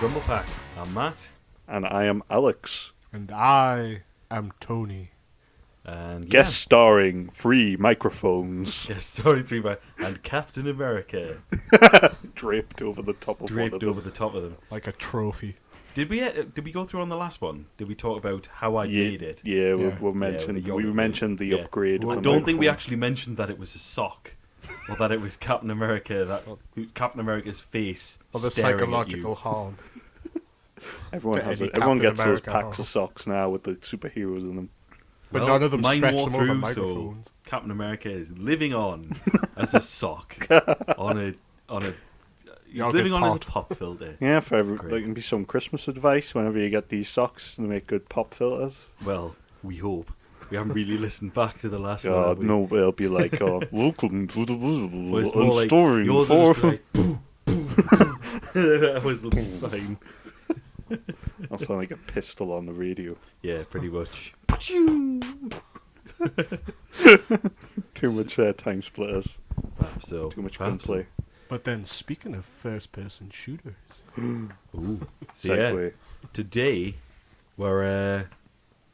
Grumble Pack. I'm Matt. And I am Alex. And I am Tony. And Guest starring 3 microphones. Guest starring 3 by and Captain America Draped over the top of draped one of them. over the top of them. Like a trophy. Did we go through on the last one? Did we talk about how I made it? Yeah, Yeah. we mentioned Yeah, we mentioned the upgrade. I of the don't think we microphone. actually mentioned that it was a sock, or that it was Captain America, Captain America's face. Or the staring psychological at harm. Everyone to has any it. Everyone Captain gets those America packs harm. of socks now with the superheroes in them. But Well, none of them mine stretch wore them over through, microphones. So Captain America is living on as a sock on a. He's Yogurt living on as a pot. pop filter. Yeah, for That's every, great. there can be some Christmas advice whenever you get these socks to make good pop filters. Well, we hope. We haven't really listened back to the last one. God, have we? no, it'll be like, welcome to the Well, it's visible more and like story yours for... will just be like, boom, boom, boom. That was fine. That sounds like a pistol on the radio. Yeah, pretty much. Too much time splitters. Perhaps so. Too much Perhaps so. gunplay. But then, speaking of first-person shooters, Ooh. So yeah, Segway. today we're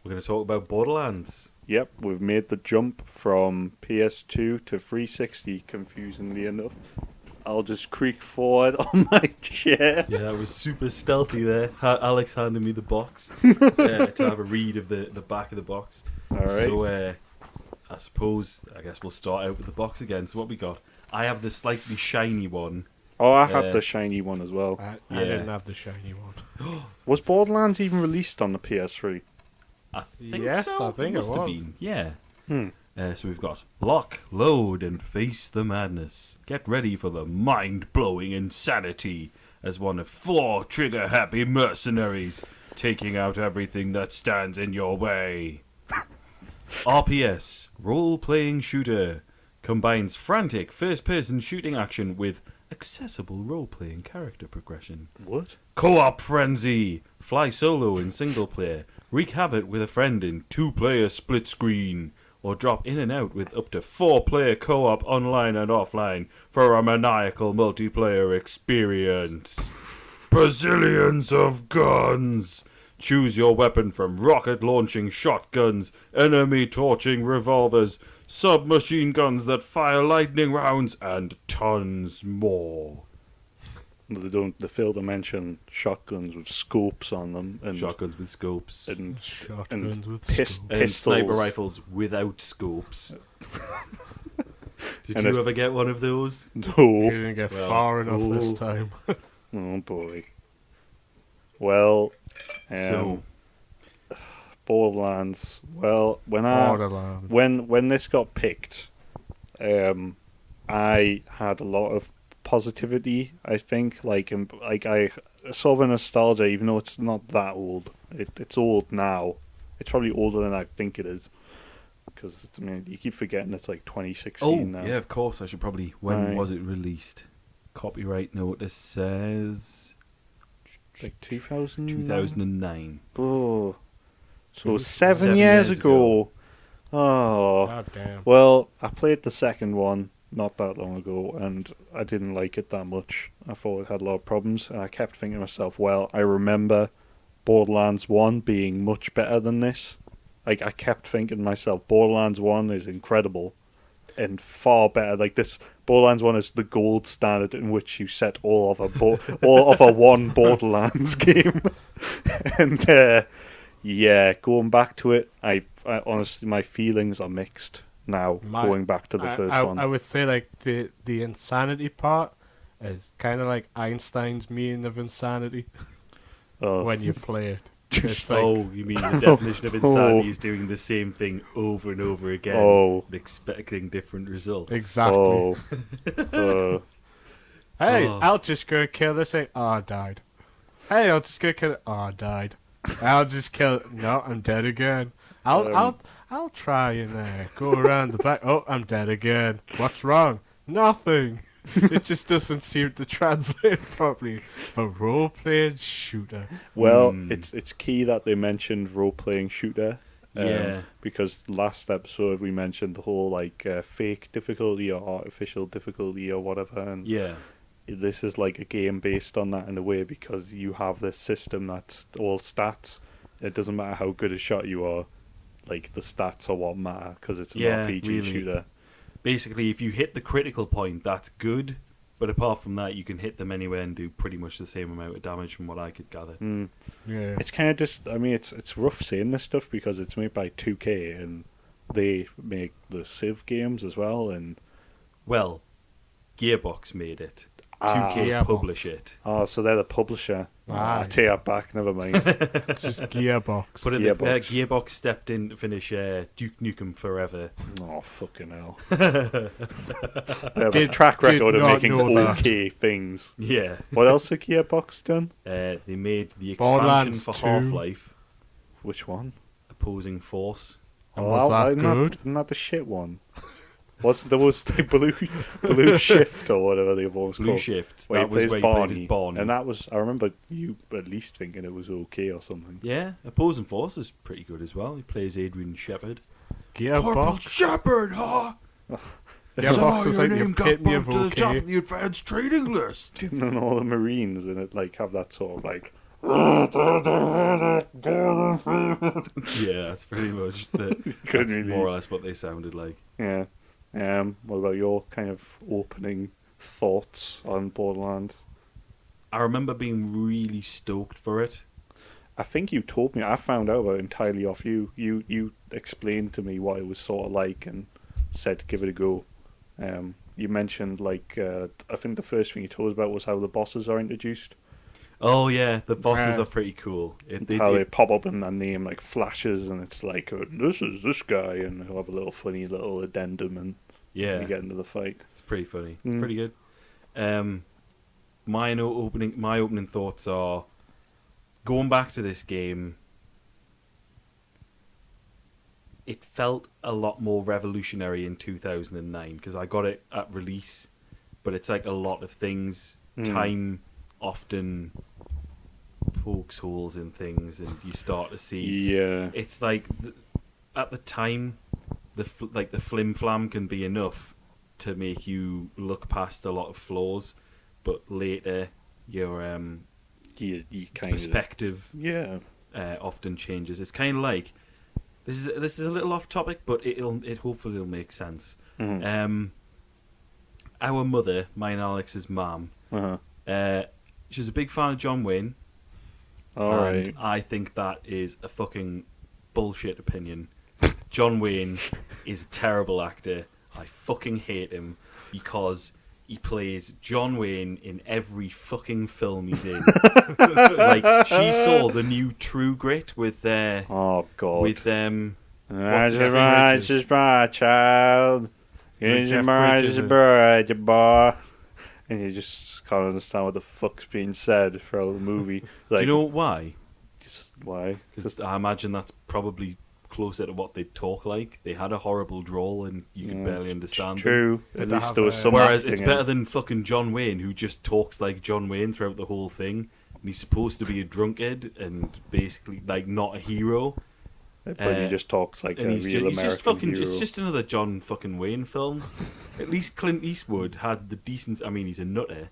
going to talk about Borderlands. Yep, we've made the jump from PS2 to 360, confusingly enough. I'll just creak forward on my chair. Yeah, that was super stealthy there. Alex handed me the box to have a read of the back of the box. Alright. So I guess we'll start out with the box again. So what we got? I have the slightly shiny one. Oh, I had the shiny one as well. I Yeah. didn't have the shiny one. Was Borderlands even released on the PS3? I think Yes, so. I think it must have was. been. Yeah. Hmm. So we've got lock, load, and face the madness. Get ready for the mind-blowing insanity as one of 4 trigger-happy mercenaries taking out everything that stands in your way. RPS, role-playing shooter, combines frantic first-person shooting action with accessible role-playing character progression. What? Co-op frenzy, fly solo in single player, wreak havoc with a friend in 2-player split screen, or drop in and out with up to 4-player co-op online and offline for a maniacal multiplayer experience. Bazillions of guns! Choose your weapon from rocket-launching shotguns, enemy-torching revolvers, submachine guns that fire lightning rounds, and tons more. They fail to mention shotguns with scopes on them and Shotguns with scopes. and Shotguns with pis- scopes. And pistols. sniper rifles without scopes. Did And you ever get one of those? You No. didn't get Well, far enough oh. this time. Oh boy. Well, So, Borderlands. Well, Borderlands. when this got picked, I had a lot of positivity. I think I sort of a nostalgia, even though it's not that old. It's old now. It's probably older than I think it is, because you keep forgetting it's like 2016 now. yeah, of course. I should probably. When Right. was it released? Copyright notice says Like 2000. 2009. Oh, so 7 7 years years ago. Oh. God damn. Well, I played the second one not that long ago, and I didn't like it that much. I thought it had a lot of problems, and I kept thinking to myself, well, I remember Borderlands 1 being much better than this. Like, I kept thinking to myself, Borderlands 1 is incredible and far better. Like, this Borderlands 1 is the gold standard in which you set all other one Borderlands game. And, yeah, going back to it, I honestly, my feelings are mixed now, going back to the first one. I would say like the insanity part is kind of like Einstein's meaning of insanity Oh. when you play it. It's like, Oh, you mean the definition of insanity is doing the same thing over and over again, Oh. and expecting different results? exactly. Oh. Hey, Oh. I'll just go kill this thing. Oh, I died. Hey, I'll just go kill it. Oh, I died. I'll just kill it. No, I'm dead again. I'll try and go around the back. Oh, I'm dead again. What's wrong? Nothing. It just doesn't seem to translate properly for role-playing shooter. Well, it's key that they mentioned role-playing shooter. Yeah. Because last episode we mentioned the whole fake difficulty or artificial difficulty or whatever, and Yeah. this is like a game based on that in a way, because you have this system that's all stats. It doesn't matter how good a shot you are, like the stats are what matter because it's an RPG really. shooter. Basically, if you hit the critical point, that's good. But apart from that, you can hit them anywhere and do pretty much the same amount of damage from what I could gather. Yeah. It's kind of just, I mean, it's rough saying this stuff because it's made by 2K and they make the Civ games as well. And Well, Gearbox made it. Ah. 2K Gearbox. publish it. oh, so they're the publisher. Ah. I take that back. Never mind. It's just Gearbox. But Gearbox. Gearbox stepped in to finish Duke Nukem Forever. Oh, fucking hell! They have a track did record of not making know that. okay things. Yeah. What else have Gearbox done? They made the expansion Borderlands for 2. Half-Life, Which one? Opposing Force. And was that good? Not the shit one. There was the blue shift or whatever they always Blue called. Shift. Where That was where he played as Barney. And that was, I remember you at least thinking it was okay or something. Yeah, Opposing Force is pretty good as well. He plays Adrian Shepard. Gearbox. Shepard, huh? Gearbox is like the epitome of okay. the advanced trading list. And all the Marines and it like have that sort of like. Yeah, that's pretty much that's really- more or less what they sounded like. Yeah. What about your kind of opening thoughts on Borderlands? I remember being really stoked for it. I think you told me. I found out about it entirely off you. You explained to me what it was sort of like and said give it a go. You mentioned like I think the first thing you told us about was how the bosses are introduced. Oh yeah, the bosses are pretty cool. How they pop up and their name like flashes and it's like this is this guy and they'll have a little funny little addendum and yeah, you get into the fight. it's pretty funny. It's pretty good. My opening thoughts are going back to this game. It felt a lot more revolutionary in 2009 because I got it at release, but it's like a lot of things. Time often pokes holes in things, and you start to see. Yeah. It's like at the time, the flim flam can be enough to make you look past a lot of flaws, but later your You kind perspective of often changes. It's kind of like this is a little off topic, but it hopefully will make sense. Our mother, mine and Alex's mum, she's a big fan of John Wayne. Alright. I think that is a fucking bullshit opinion. John Wayne is a terrible actor. I fucking hate him because he plays John Wayne in every fucking film he's in. Like, she saw the new True Grit with oh god. with That's his right, face? this is my child. Here's your Jeff mind, Bridges your in. bird, your boy. And you just can't understand what the fuck's being said throughout the movie. Like, do you know why? just why? Because I imagine that's probably closer to what they talk like. They had a horrible drawl and you could barely understand them. True. Did At they least have there was a- some Whereas acting it's in better it. than fucking John Wayne, who just talks like John Wayne throughout the whole thing. And he's supposed to be a drunkard and basically like not a hero. But he just talks like a And real he's American just fucking. hero. It's just another John fucking Wayne film. At least Clint Eastwood had the decency. I mean, he's a nutter.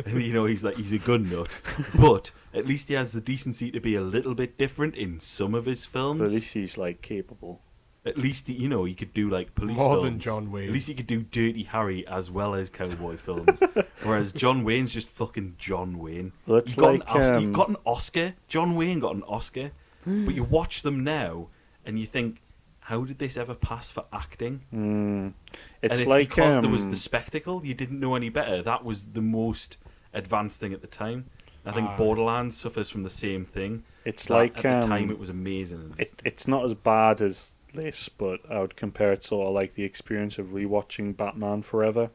You know, he's a gun nut. But at least he has the decency to be a little bit different in some of his films. But at least he's like capable. At least he could do like police More films. than John Wayne. At least he could do Dirty Harry as well as cowboy films. Whereas John Wayne's just fucking John Wayne. Well, it's he got like, he got an Oscar. John Wayne got an Oscar. But you watch them now and you think, how did this ever pass for acting? It's And it's like because there was the spectacle. You didn't know any better. That was the most advanced thing at the time. I think Borderlands suffers from the same thing. It's That like at the time it was amazing. it's not as bad as this, but I would compare it sort of like the experience of rewatching Batman Forever.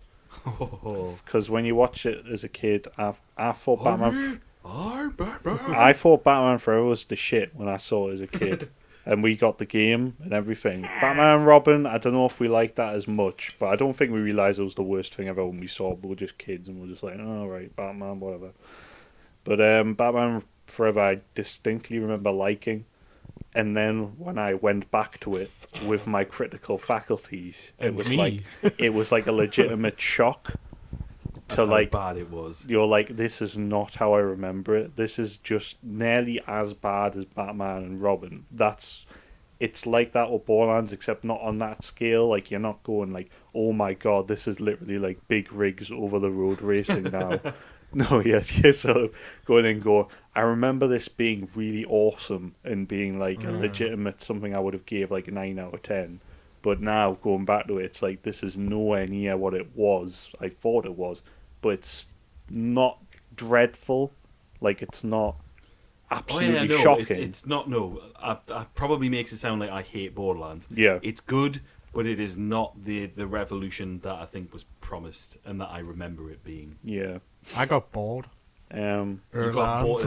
Because when you watch it as a kid, I thought Batman. I thought Batman Forever was the shit when I saw it as a kid. And we got the game and everything. Batman and Robin, I don't know if we liked that as much, but I don't think we realised it was the worst thing ever when we saw it. We were just kids and we were just like, oh, right, Batman, whatever. But Batman Forever, I distinctly remember liking. And then when I went back to it with my critical faculties, it And was me. like a legitimate shock to how bad it was. You're like, this is not how I remember it. This is just nearly as bad as Batman and Robin. It's like that with Borderlands, except not on that scale. Like, you're not going like, oh my god, this is literally like big rigs over the road racing now. No, you're sort of going and go, I remember this being really awesome and being like a legitimate something I would have gave like a 9 out of 10. But now, going back to it, it's like, this is nowhere near what it was. I thought it was. But it's not dreadful. Like, it's not absolutely shocking. It's not, no. I probably makes it sound like I hate Borderlands. Yeah. It's good, but it is not the revolution that I think was promised and that I remember it being. Yeah. I got bored. You got bored.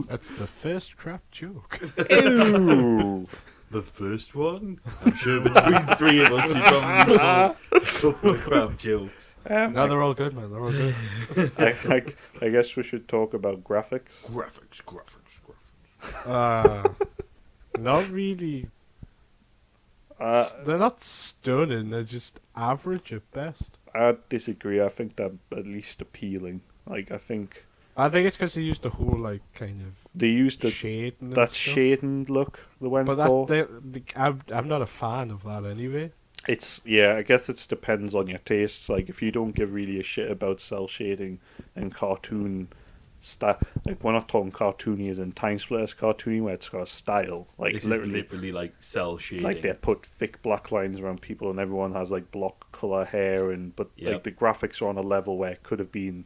That's the first crap joke. Ew. The first one? I'm sure between three of us, we probably told a couple of crap jokes. No, they're all good, man. They're all good. I guess we should talk about graphics. Graphics. Not really. They're not stunning. They're just average at best. I disagree. I think they're at least appealing. Like, I think it's because they used the whole like kind of they used shading. that shading look they went but for. I'm not a fan of that anyway. I guess it depends on your tastes. Like, if you don't give really a shit about cell shading and cartoon style, like, we're not talking cartoony as in Time Splitters cartoony where it's got style. Like, this literally, is literally like cell shading. like, they put thick black lines around people and everyone has like block color hair like the graphics are on a level where it could have been.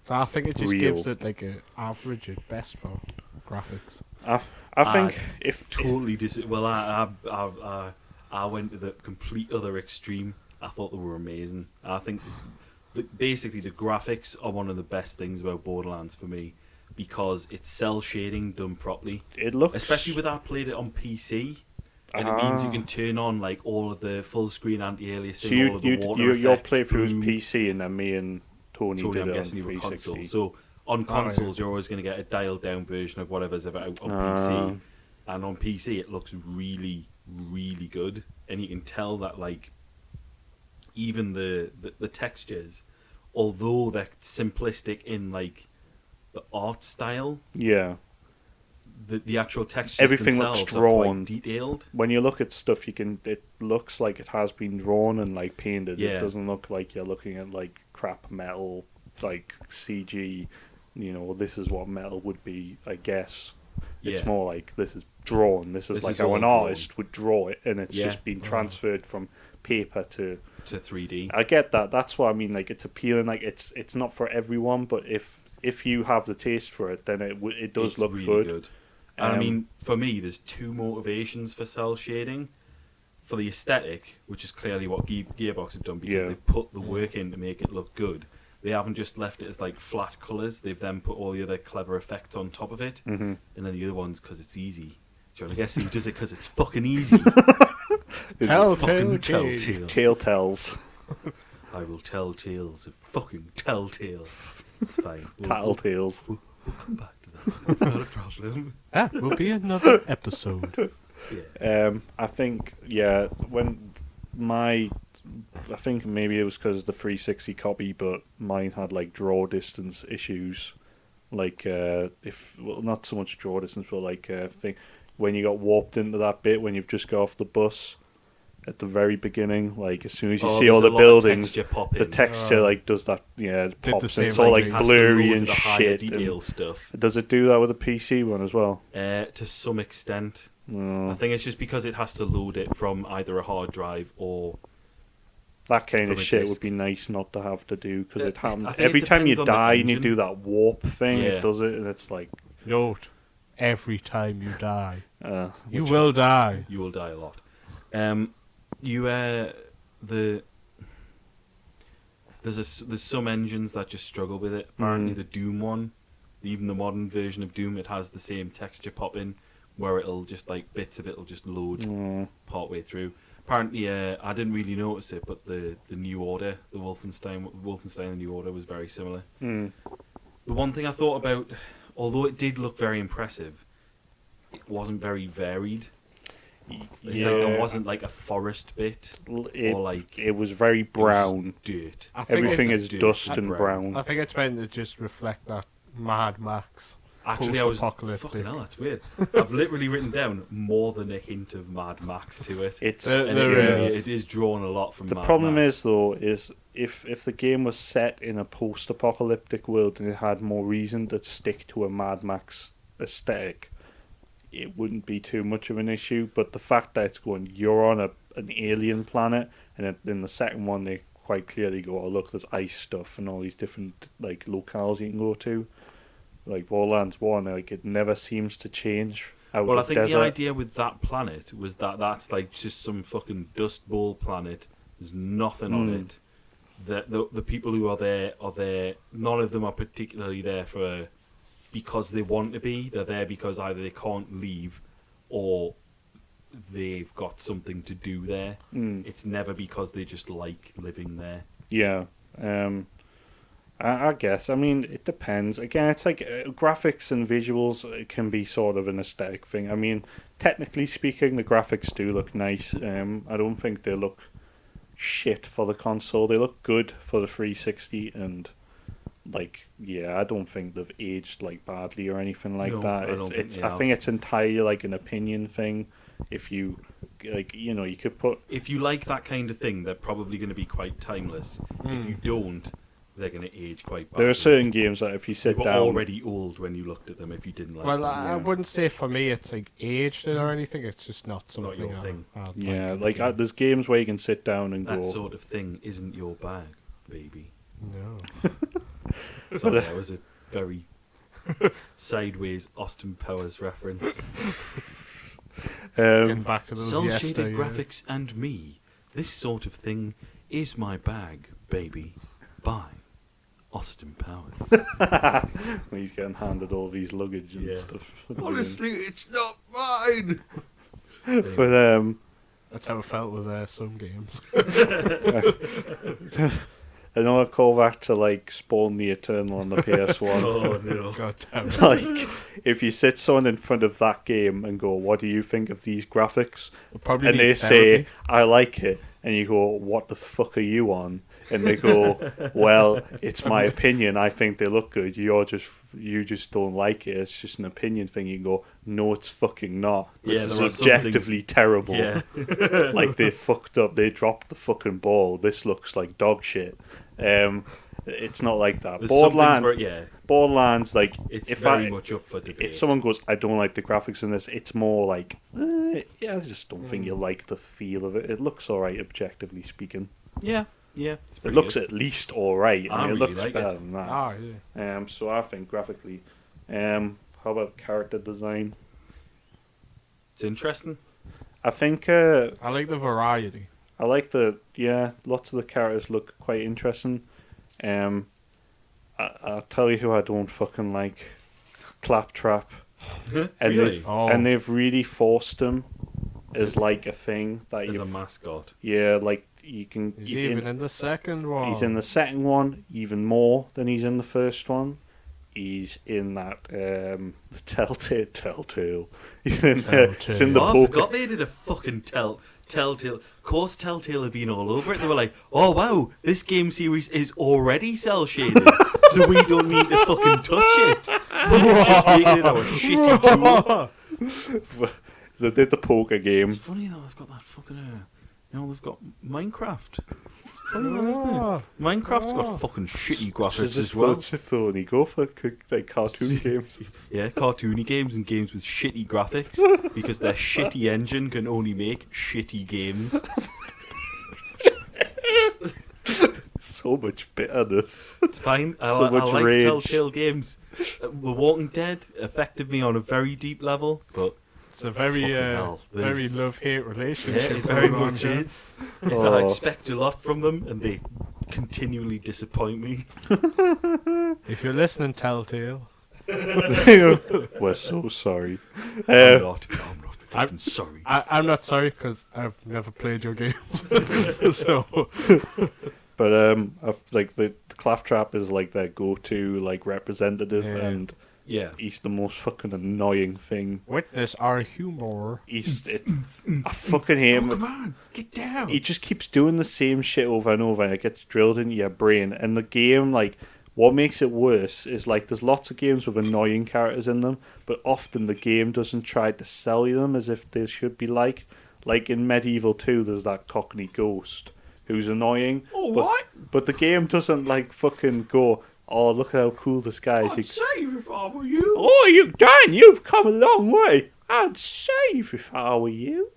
I think it just real. gives it like an average at best for graphics. I think I went to the complete other extreme. I thought they were amazing. I think basically the graphics are one of the best things about Borderlands for me because it's cell shading done properly. It looks, especially with I played it on PC, and it means you can turn on like all of the full screen anti-aliasing, so all of the water your effect, playthrough is blue. PC, and then me and Tony did I'm it on guessing you were 360. console. So on consoles, you're always going to get a dialed down version of whatever's ever out on PC, and on PC it looks really, really good, and you can tell that like even the textures, although they're simplistic in like the art style, the actual textures everything themselves looks drawn, are quite detailed. When you look at stuff, it looks like it has been drawn and like painted. Yeah. It doesn't look like you're looking at like crap metal, like CG. You know, this is what metal would be, I guess. It's more like this is drawn. This is like how an artist would draw it, and it's just been transferred from paper to 3D. I get that. That's what I mean. Like, it's appealing. Like, it's not for everyone, but if you have the taste for it, then it does look really good. And I mean, for me, there's two motivations for cell shading. For the aesthetic, which is clearly what Gearbox have done, because they've put the work in to make it look good. They haven't just left it as like flat colours. They've then put all the other clever effects on top of it. And then the other one's because it's easy. John, I guess he does it because it's fucking easy. Telltale. Telltales. I will tell tales of fucking telltales. It's fine. Tattletales. We'll come back to that. It's not a problem. Will be another episode. I think I think maybe it was because of the 360 copy, but mine had like draw distance issues. Like not so much draw distance, but like when you got warped into that bit when you've just got off the bus at the very beginning, like as soon as you see all the buildings, the texture like does that. Yeah, it pops. It's all like blurry and shit. Detail stuff. Does it do that with the PC one as well? To some extent. I think it's just because it has to load it from either a hard drive or that kind of shit disc. would be nice not to have to do, because it happens every time you die and you do that warp thing. It does it, and it's like, note, every time you die, you will die. You will die a lot. There's some engines that just struggle with it. Apparently, the Doom one, even the modern version of Doom, it has the same texture pop in, where it'll just like bits of it'll just load part way through. Apparently, I didn't really notice it, but the New Order, the Wolfenstein the New Order was very similar. The one thing I thought about, although it did look very impressive, it wasn't very varied. It's like there wasn't like a forest bit, or like it was very brown. Dirt. Everything is dirt dust and brown. I think it's meant to just reflect that Mad Max. Actually, I was Post-apocalyptic. fucking hell. That's weird. I've literally written down more than a hint of Mad Max to it. It is drawn a lot from. The Mad problem Max. is though, is if the game was set in a post-apocalyptic world and it had more reason to stick to a Mad Max aesthetic, it wouldn't be too much of an issue. But the fact that it's going, you're on an alien planet, and in the second one they quite clearly go, oh look, there's ice stuff and all these different like locales you can go to. Like Borderlands 1, like it never seems to change. Well, I think desert. the idea with that planet was that that's like just some fucking dust bowl planet. There's nothing on it. The people who are there. None of them are particularly there because they want to be. They're there because either they can't leave or they've got something to do there. It's never because they just like living there. Yeah. I guess. I mean, it depends. Again, it's like graphics and visuals can be sort of an aesthetic thing. I mean, technically speaking, the graphics do look nice. I don't think they look shit for the console. They look good for the 360, and like, yeah, I don't think they've aged like badly or anything like that. I think it's entirely like an opinion thing. If you like, you could put. If you like that kind of thing, they're probably going to be quite timeless. If you don't, they're going to age quite badly. There are certain games that if you sit you were down, already old when you looked at them. If you didn't like them. I wouldn't say for me it's like aged or anything. It's just not something. Not your thing. I'd like there's games where you can sit down and that go. That sort of thing isn't your bag, baby. No. Sorry, that was a very sideways Austin Powers reference. Getting back to those Cel-shaded graphics and me. This sort of thing is my bag, baby. By Austin Powers. He's getting handed all these luggage and stuff. Honestly, it's not mine. But that's how it felt with some games. another callback to like Spawn the Eternal on the PS1. Oh no! God damn it. Like, if you sit someone in front of that game and go, "What do you think of these graphics?" Probably and they say, "I like it," and you go, "What the fuck are you on?" And they go, "Well, it's my opinion. I think they look good. You just don't like it. It's just an opinion thing." You go, "No, it's fucking not. This is objectively terrible. Yeah. Like they fucked up. They dropped the fucking ball. This looks like dog shit." It's not like that. Borderlands, like it's very much up for debate. If someone goes, "I don't like the graphics in this," it's more like, yeah, I just don't think you like the feel of it. It looks alright, objectively speaking. Yeah. It looks at least alright. I mean, really it looks like better it. than that. Oh, yeah. So I think graphically. How about character design? It's interesting. I think I like the variety. I like lots of the characters look quite interesting. I'll tell you who I don't fucking like. Claptrap. And Really? they've really forced him as like a thing that As a mascot. Yeah, like you can. He's even in the second one. He's in the second one even more than he's in the first one. He's in that the Telltale. He's in the I forgot they did a fucking Telltale. Of course, Telltale have been all over it. They were like, "Oh wow, this game series is already cell shaded, so we don't need to fucking touch it. We can just make it our shitty tool." They did the poker game. It's funny though. They've got that fucking. They've got Minecraft. It's funny, man, isn't it? Minecraft's got fucking shitty graphics as well. It's if they only go for like cartoon games. Yeah, cartoony games and games with shitty graphics because their shitty engine can only make shitty games. So much bitterness. It's fine. I like rage. Telltale games. The Walking Dead affected me on a very deep level, but it's a very very love-hate relationship. Yeah, it very much is. I expect a lot from them, and they continually disappoint me. If you're listening, Telltale. We're so sorry. I'm not fucking sorry. I'm not sorry because I've never played your games. So, but I've, like the Claptrap is like their go-to like representative, and Yeah. He's the most fucking annoying thing. Witness our humor. I fucking hate him. Come on, get down. He just keeps doing the same shit over and over, and it gets drilled into your brain. And the game, like, what makes it worse is, like, there's lots of games with annoying characters in them, but often the game doesn't try to sell you them as if they should be like. Like in Medieval 2, there's that Cockney ghost who's annoying. Oh, but, what? But the game doesn't, like, fucking go, oh, look at how cool this guy is. I'd save if I were you. Oh, Dan, you've come a long way. I'd save if I were you.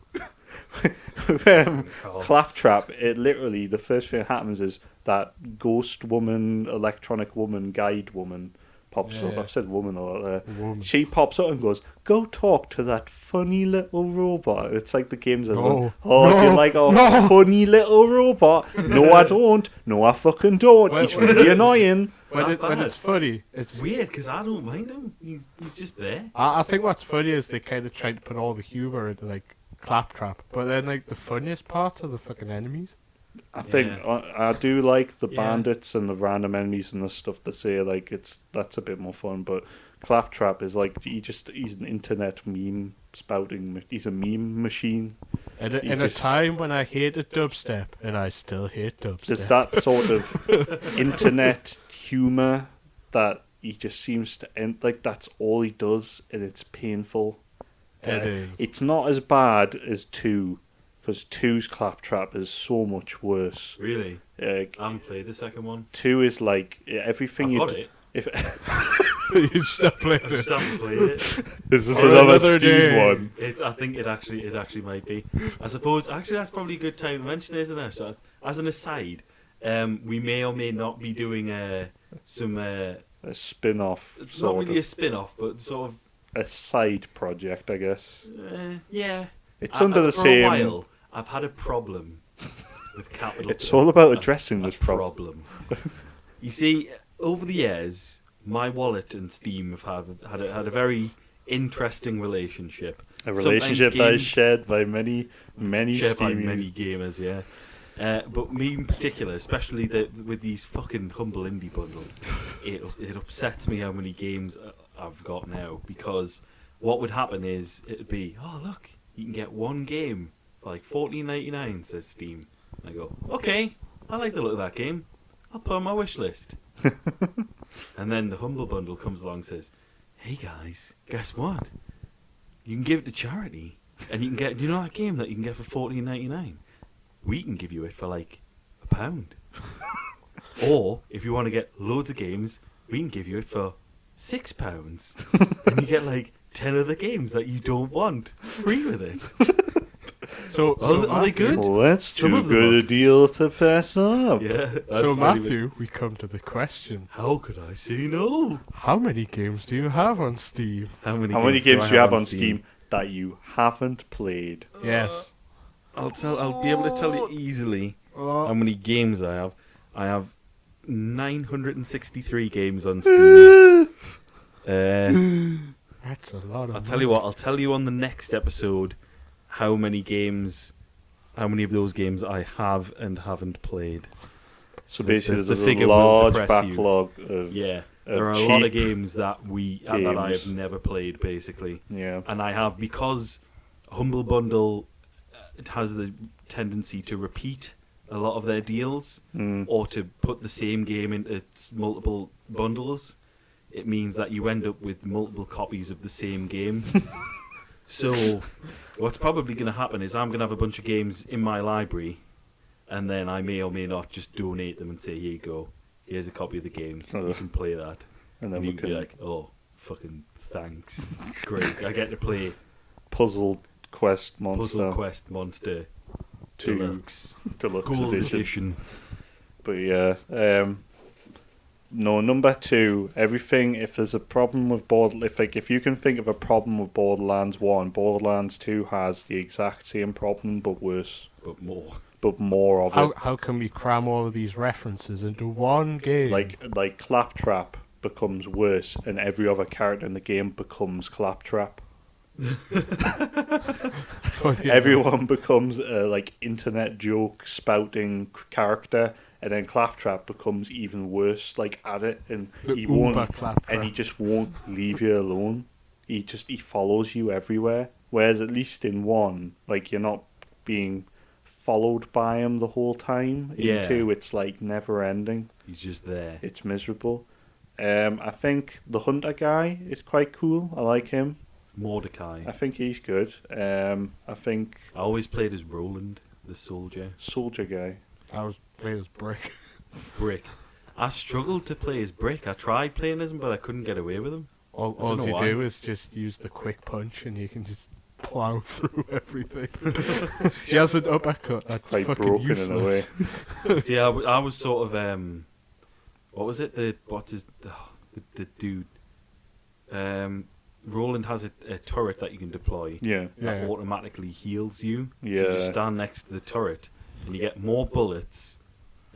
With Claptrap, it literally, the first thing that happens is that ghost woman, electronic woman, guide woman pops up. I've said woman a lot there. Woman. She pops up and goes, go talk to that funny little robot. It's like the game's as well. Oh, do you like our funny little robot? No, I don't. No, I fucking don't. He's really annoying. When it's funny, It's weird because I don't mind him. He's just there. I think what's funny is they kind of tried to put all the humor into like Claptrap, but then like the funniest parts are the fucking enemies. I think I do like the bandits and the random enemies and the stuff they say. Like that's a bit more fun. But Claptrap is like he's an internet meme spouting. He's a meme machine. In a time when I hated dubstep, and I still hate dubstep. There's that sort of internet humor that he just seems to end. Like that's all he does, and it's painful. It is. It's not as bad as 2, because 2's Claptrap is so much worse. Really? I haven't played the second one. 2 is like everything I've got it. If You stop playing I just haven't played it. this is Or another another Steam day. one. I think it actually might be. I suppose actually that's probably a good time to mention, isn't it? So, as an aside, we may or may not be doing some A spin-off, not sort really a of spin-off, but sort of a side project, I guess. yeah. It's under the for same. a while, I've had a problem with capital. It's all about addressing this problem. You see, over the years, my wallet and Steam have had a very interesting relationship. A relationship that is shared by many Shared by Steam many gamers, yeah. But me in particular, especially with these fucking humble indie bundles, it upsets me how many games I've got now, because what would happen is it'd be, oh look, you can get one game for like $14.99, says Steam. And I go, okay, I like the look of that game. I'll put it on my wish list. And then the humble bundle comes along and says, hey guys, guess what? You can give it to charity, and you can get, you know that game that you can get for $14.99? We can give you it for like £1. Or if you want to get loads of games, we can give you it for £6, and you get like 10 other games that you don't want free with it. So Are they good? Well, that's Some too of them good are. a deal to pass up. Yeah. So that's really Matthew, we come to the question: how could I say no? how many games do you have on Steam? How many games do you have on Steam that you haven't played? Yes. I'll be able to tell you easily how many games I have. I have 963 games on Steam. That's a lot of. I'll tell you what. I'll tell you on the next episode how many of those games I have and haven't played. So basically, The there's figure a will large depress you. backlog of Yeah, of there are a lot of cheap games that that I have games. never played, basically. Yeah. And I have, because Humble Bundle it has the tendency to repeat a lot of their deals, or to put the same game into multiple bundles. It means that you end up with multiple copies of the same game. So what's probably going to happen is I'm going to have a bunch of games in my library, and then I may or may not just donate them and say, here you go, here's a copy of the game, you can play that. And then you we can be can like, oh, fucking thanks. Great, I get to play Puzzle Quest Monster Puzzle Quest Monster 2 Deluxe Deluxe Gold Edition. Edition. But yeah, no, number 2. Everything. If there's a problem with if you can think of a problem with Borderlands 1, Borderlands 2 has the exact same problem but worse, But more. but more of it. How can we cram all of these references into one game? Like Claptrap becomes worse, and every other character in the game becomes Claptrap. Funny Everyone becomes a like internet joke spouting character, and then Claptrap becomes even worse, like at it, and The he won't, Uber Claptrap. and he just won't leave you alone. He follows you everywhere. Whereas at least in one, like you're not being followed by him the whole time. In Yeah. two, it's like never ending. He's just there. It's miserable. I think the hunter guy is quite cool. I like him. Mordecai. I think he's good. I think I always played as Roland, the soldier. soldier guy. I was playing as Brick. Brick. I struggled to play as Brick. I tried playing as him, but I couldn't get away with him. All know you why. do is just use the quick punch and you can just plow through everything. She has an uppercut that's Quite fucking broken useless. in a way. See, I was sort of what was it? The dude. Roland has a turret that you can deploy Yeah. that Yeah. automatically heals you. So you Yeah. just stand next to the turret, and you get more bullets,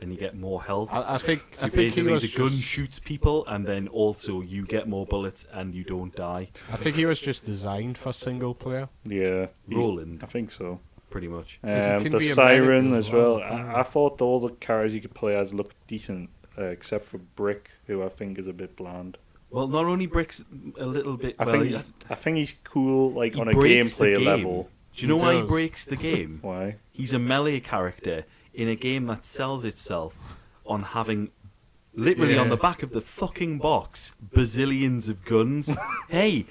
and you get more health. I think So I think he basically, was the gun just, shoots people, and then also you get more bullets, and you don't die. I think he was just designed for single player. Yeah. Roland, I think so. pretty much. 'Cause he can The be a siren medic as as well. well. I thought all the characters you could play as looked decent, except for Brick, who I think is a bit bland. Well, not only Brick's a little bit. I well, think he's cool, like he on a breaks the gameplay game. level. Do you know He why he does. breaks the game? Why? He's a melee character in a game that sells itself on having literally on Yeah. the back of the fucking box bazillions of guns. Hey,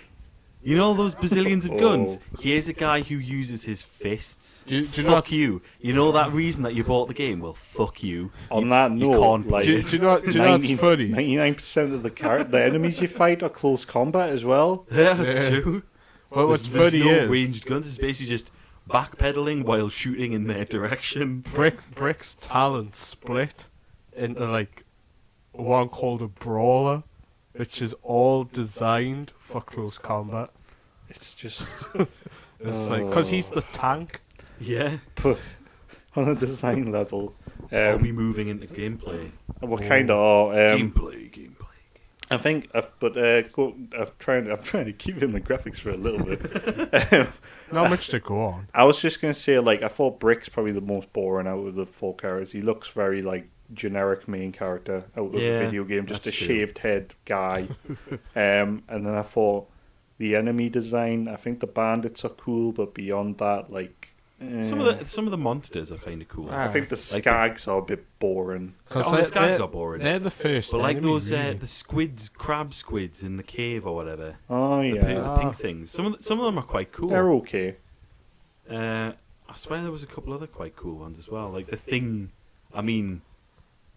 you know those bazillions of guns? Oh. Here's a guy who uses his fists. Do you Fuck not- you. You know that reason that you bought the game? Well, fuck you. On that you note, can't like, play Do you know what's funny? 99% of the enemies you fight are close combat as well. Yeah, that's Yeah. true. Well, what's There's funny no is ranged guns. It's basically just backpedaling while shooting in their direction. Brick's talent split into like one called a brawler, which is all designed for close combat. It's just It's like because he's the tank. Yeah. on a design level. Are we moving into gameplay? What kind of Gameplay. I think, I'm trying to keep in the graphics for a little bit. Not much to go on. I was just gonna say, like, I thought Brick's probably the most boring out of the four characters. He looks very like generic main character out of Yeah, a video game, just a that's true. shaved head guy. And then I thought the enemy design. I think the bandits are cool, but beyond that, like. Some of the monsters are kind of cool. Ah. I think the Like skags are a bit boring. Oh, the skags are boring. They're the first. But like enemy, those really. the squids, crab squids in the cave or whatever, Oh the, yeah, the pink things. Some of them are quite cool. they're okay. I swear there was a couple other quite cool ones as well. Like the thing, I mean,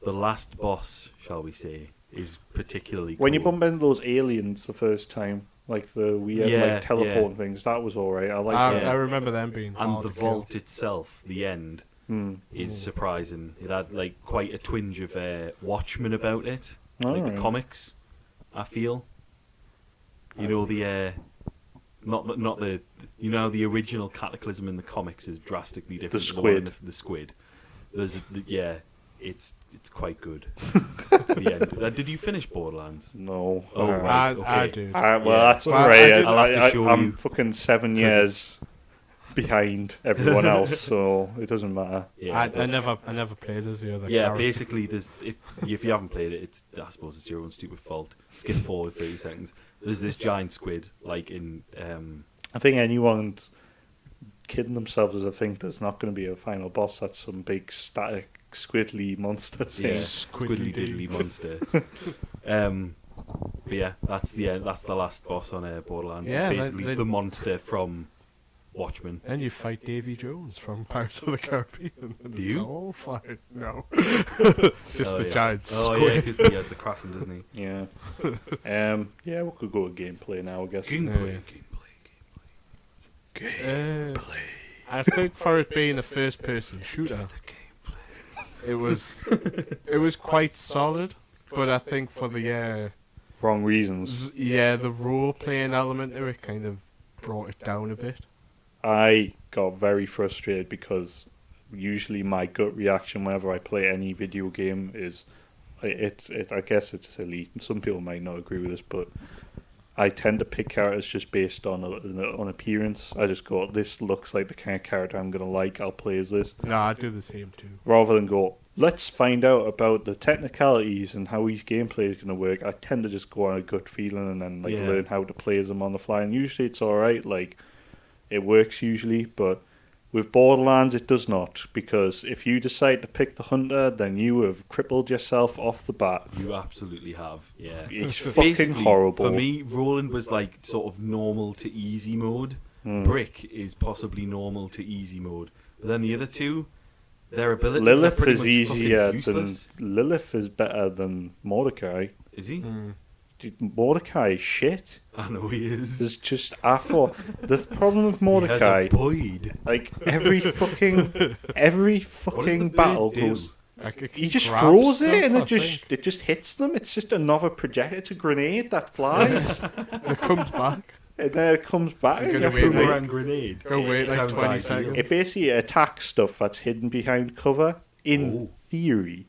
the last boss, shall we say, is particularly cool. When you bump into those aliens the first time, like the weird Yeah, like teleport things, that was alright. I like that. Yeah. I remember them being. and hard the to kill. vault itself, the end, is surprising. It had like quite a twinge of Watchmen about it, like Alright. the comics. I feel. You know the not the you know the original Cataclysm in the comics is drastically different. The to one in squid. the squid. It's quite good. The end. Did you finish Borderlands? No. Oh, right. Okay. I do. Well, Yeah. that's Well, I alright. did- I'll have to show I'm you. fucking 7 'Cause years behind everyone else, so it doesn't matter. Yeah, I but- never played as the other. Yeah, character. basically, there's if you haven't played it, it's I suppose it's your own stupid fault. Skip forward 30 seconds. There's this giant squid, like in I think anyone's kidding themselves as I think there's not going to be a final boss. That's some big static squiddly monster thing. yeah, Squiddly squiddly diddly monster. But yeah, that's the end. That's the last boss on Borderlands. Yeah, It's basically they- the monster from Watchmen. Then you fight Davy Jones from Pirates of the Caribbean. And Do it's you? all fine. No. Just Oh, the yeah. giant Oh squid. yeah, because he has the Kraken, doesn't he? Yeah. Yeah, we could go with gameplay now, I guess. Gameplay. I think for it being a first-person shooter, it was quite solid. But I think for the Wrong reasons. the role-playing element of it kind of brought it down a bit. I got very frustrated because usually my gut reaction whenever I play any video game is I guess it's elite. Some people might not agree with this, but I tend to pick characters just based on appearance. I just go, this looks like the kind of character I'm going to like, I'll play as this. No, I do the same too. Rather than go, let's find out about the technicalities and how each gameplay is going to work, I tend to just go on a gut feeling and then learn how to play as them on the fly. And usually it's alright, it works usually, but with Borderlands it does not, because if you decide to pick the hunter, then you have crippled yourself off the bat. You absolutely have, yeah. It's fucking horrible. For me, Roland was sort of normal to easy mode. Brick is possibly normal to easy mode. But then the other two, their abilities Lilith are pretty is much easier fucking than useless. Lilith is better than Mordecai. Is he? Dude, Mordecai is shit. I know he is. There's just the problem with He Mordecai, has a Boyd. every fucking What does the battle bird do? goes. Like, He just grab throws it stuff, and I it just hits them. It's just another projectile. It's a grenade that flies, think. It comes back. and then it comes back. You're And you gonna have to wait, wait. Boomerang grenade. Go wait like Sounds 20 ideal. seconds. It basically attacks stuff that's hidden behind cover. In theory,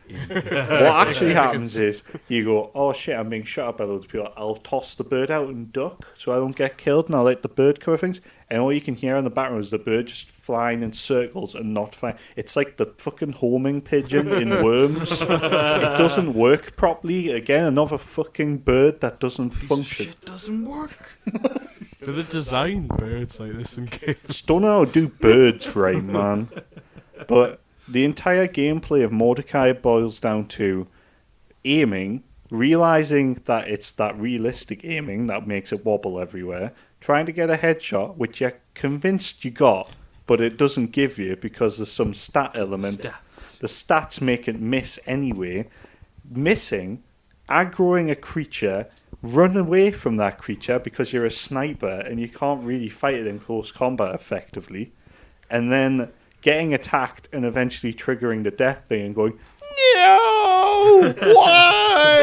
what actually happens is you go, oh shit, I'm being shot at by loads of people. I'll toss the bird out and duck so I don't get killed, and I'll let the bird cover things. And all you can hear in the background is the bird just flying in circles and not flying. It's like the fucking homing pigeon in Worms. It doesn't work properly. Again, another fucking bird that doesn't function. Shit doesn't work. Do they design birds like this in games? Just don't know how to do birds right, man. But the entire gameplay of Mordecai boils down to aiming, realizing that it's that realistic aiming that makes it wobble everywhere, trying to get a headshot, which you're convinced you got, but it doesn't give you because there's some stat element. Stats. The stats make it miss anyway. Missing, aggroing a creature, run away from that creature because you're a sniper and you can't really fight it in close combat effectively, and then getting attacked and eventually triggering the death thing and going, no, why?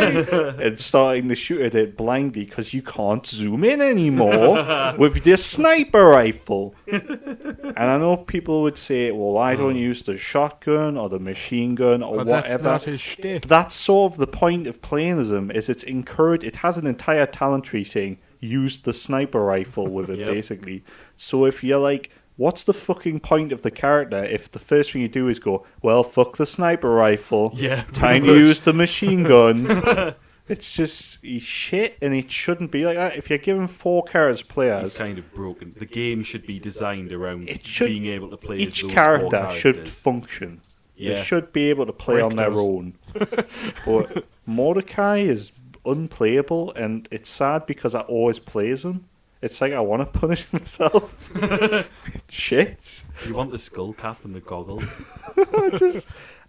And starting to shoot at it blindly because you can't zoom in anymore with your sniper rifle. And I know people would say, well, why don't you use the shotgun or the machine gun or But whatever? that's not his shtick. That's sort of the point of playing as him, is it's encouraged. It has an entire talent tree saying, use the sniper rifle with it, Yep. basically. So if you're like, what's the fucking point of the character if the first thing you do is go, well, fuck the sniper rifle, Yeah. time to use the machine gun. It's just, he's shit, and it shouldn't be like that. If you're given 4 characters to play It's as, kind of broken. The game should be designed around It should- being able to play as each those character 4 should characters. function. Yeah. They should be able to play Rick on their does. own. But Mordecai is unplayable, and it's sad because I always play as him. It's like I want to punish myself. Shit. You want the skull cap and the goggles.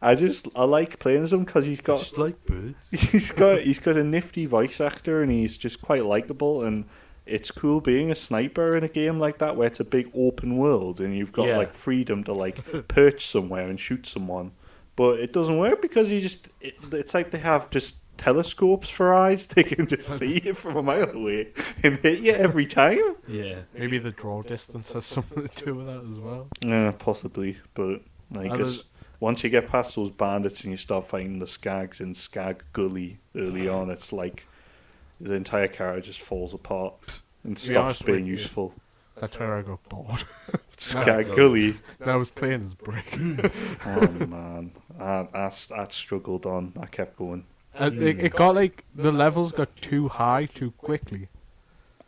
I like playing as him because Just like birds. he's got a nifty voice actor, and he's just quite likable, and it's cool being a sniper in a game like that where it's a big open world and you've got Yeah. freedom to perch somewhere and shoot someone. But it doesn't work because it's like they have just telescopes for eyes. They can just see it from a mile away and hit you every time. Yeah. Maybe the draw distance has something to do with that as well. Yeah, possibly. But I guess once you get past those bandits and you start fighting the skags in Skag Gully early on, it's like the entire character just falls apart and be stops honest being with you, useful. That's where I got bored. Skag No. Gully. And I was playing as Brick. Oh man, I struggled on. I kept going. And it got the levels got too high too quickly.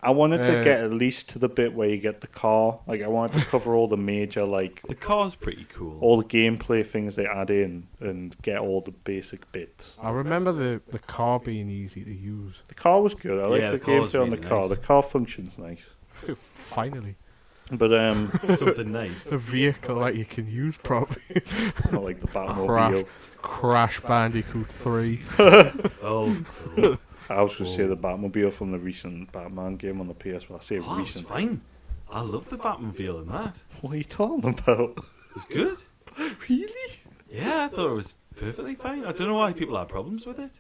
I wanted to get at least to the bit where you get the car. I wanted to cover all the major, The car's pretty cool. all the gameplay things they add in and get all the basic bits. I remember the car being easy to use. The car was good. I Yeah, liked the the car was gameplay on the really car. nice. The car functions nice. Finally. But Something nice. A vehicle that you can use properly. I like the Batmobile. Crash Bandicoot 3. Oh, cool. I was going to say the Batmobile from the recent Batman game on the PS. Well, I say Oh, it's recent. fine. I love the Batmobile in that. What are you talking about? It was good. Really? Yeah, I thought it was perfectly fine. I don't know why people had problems with it.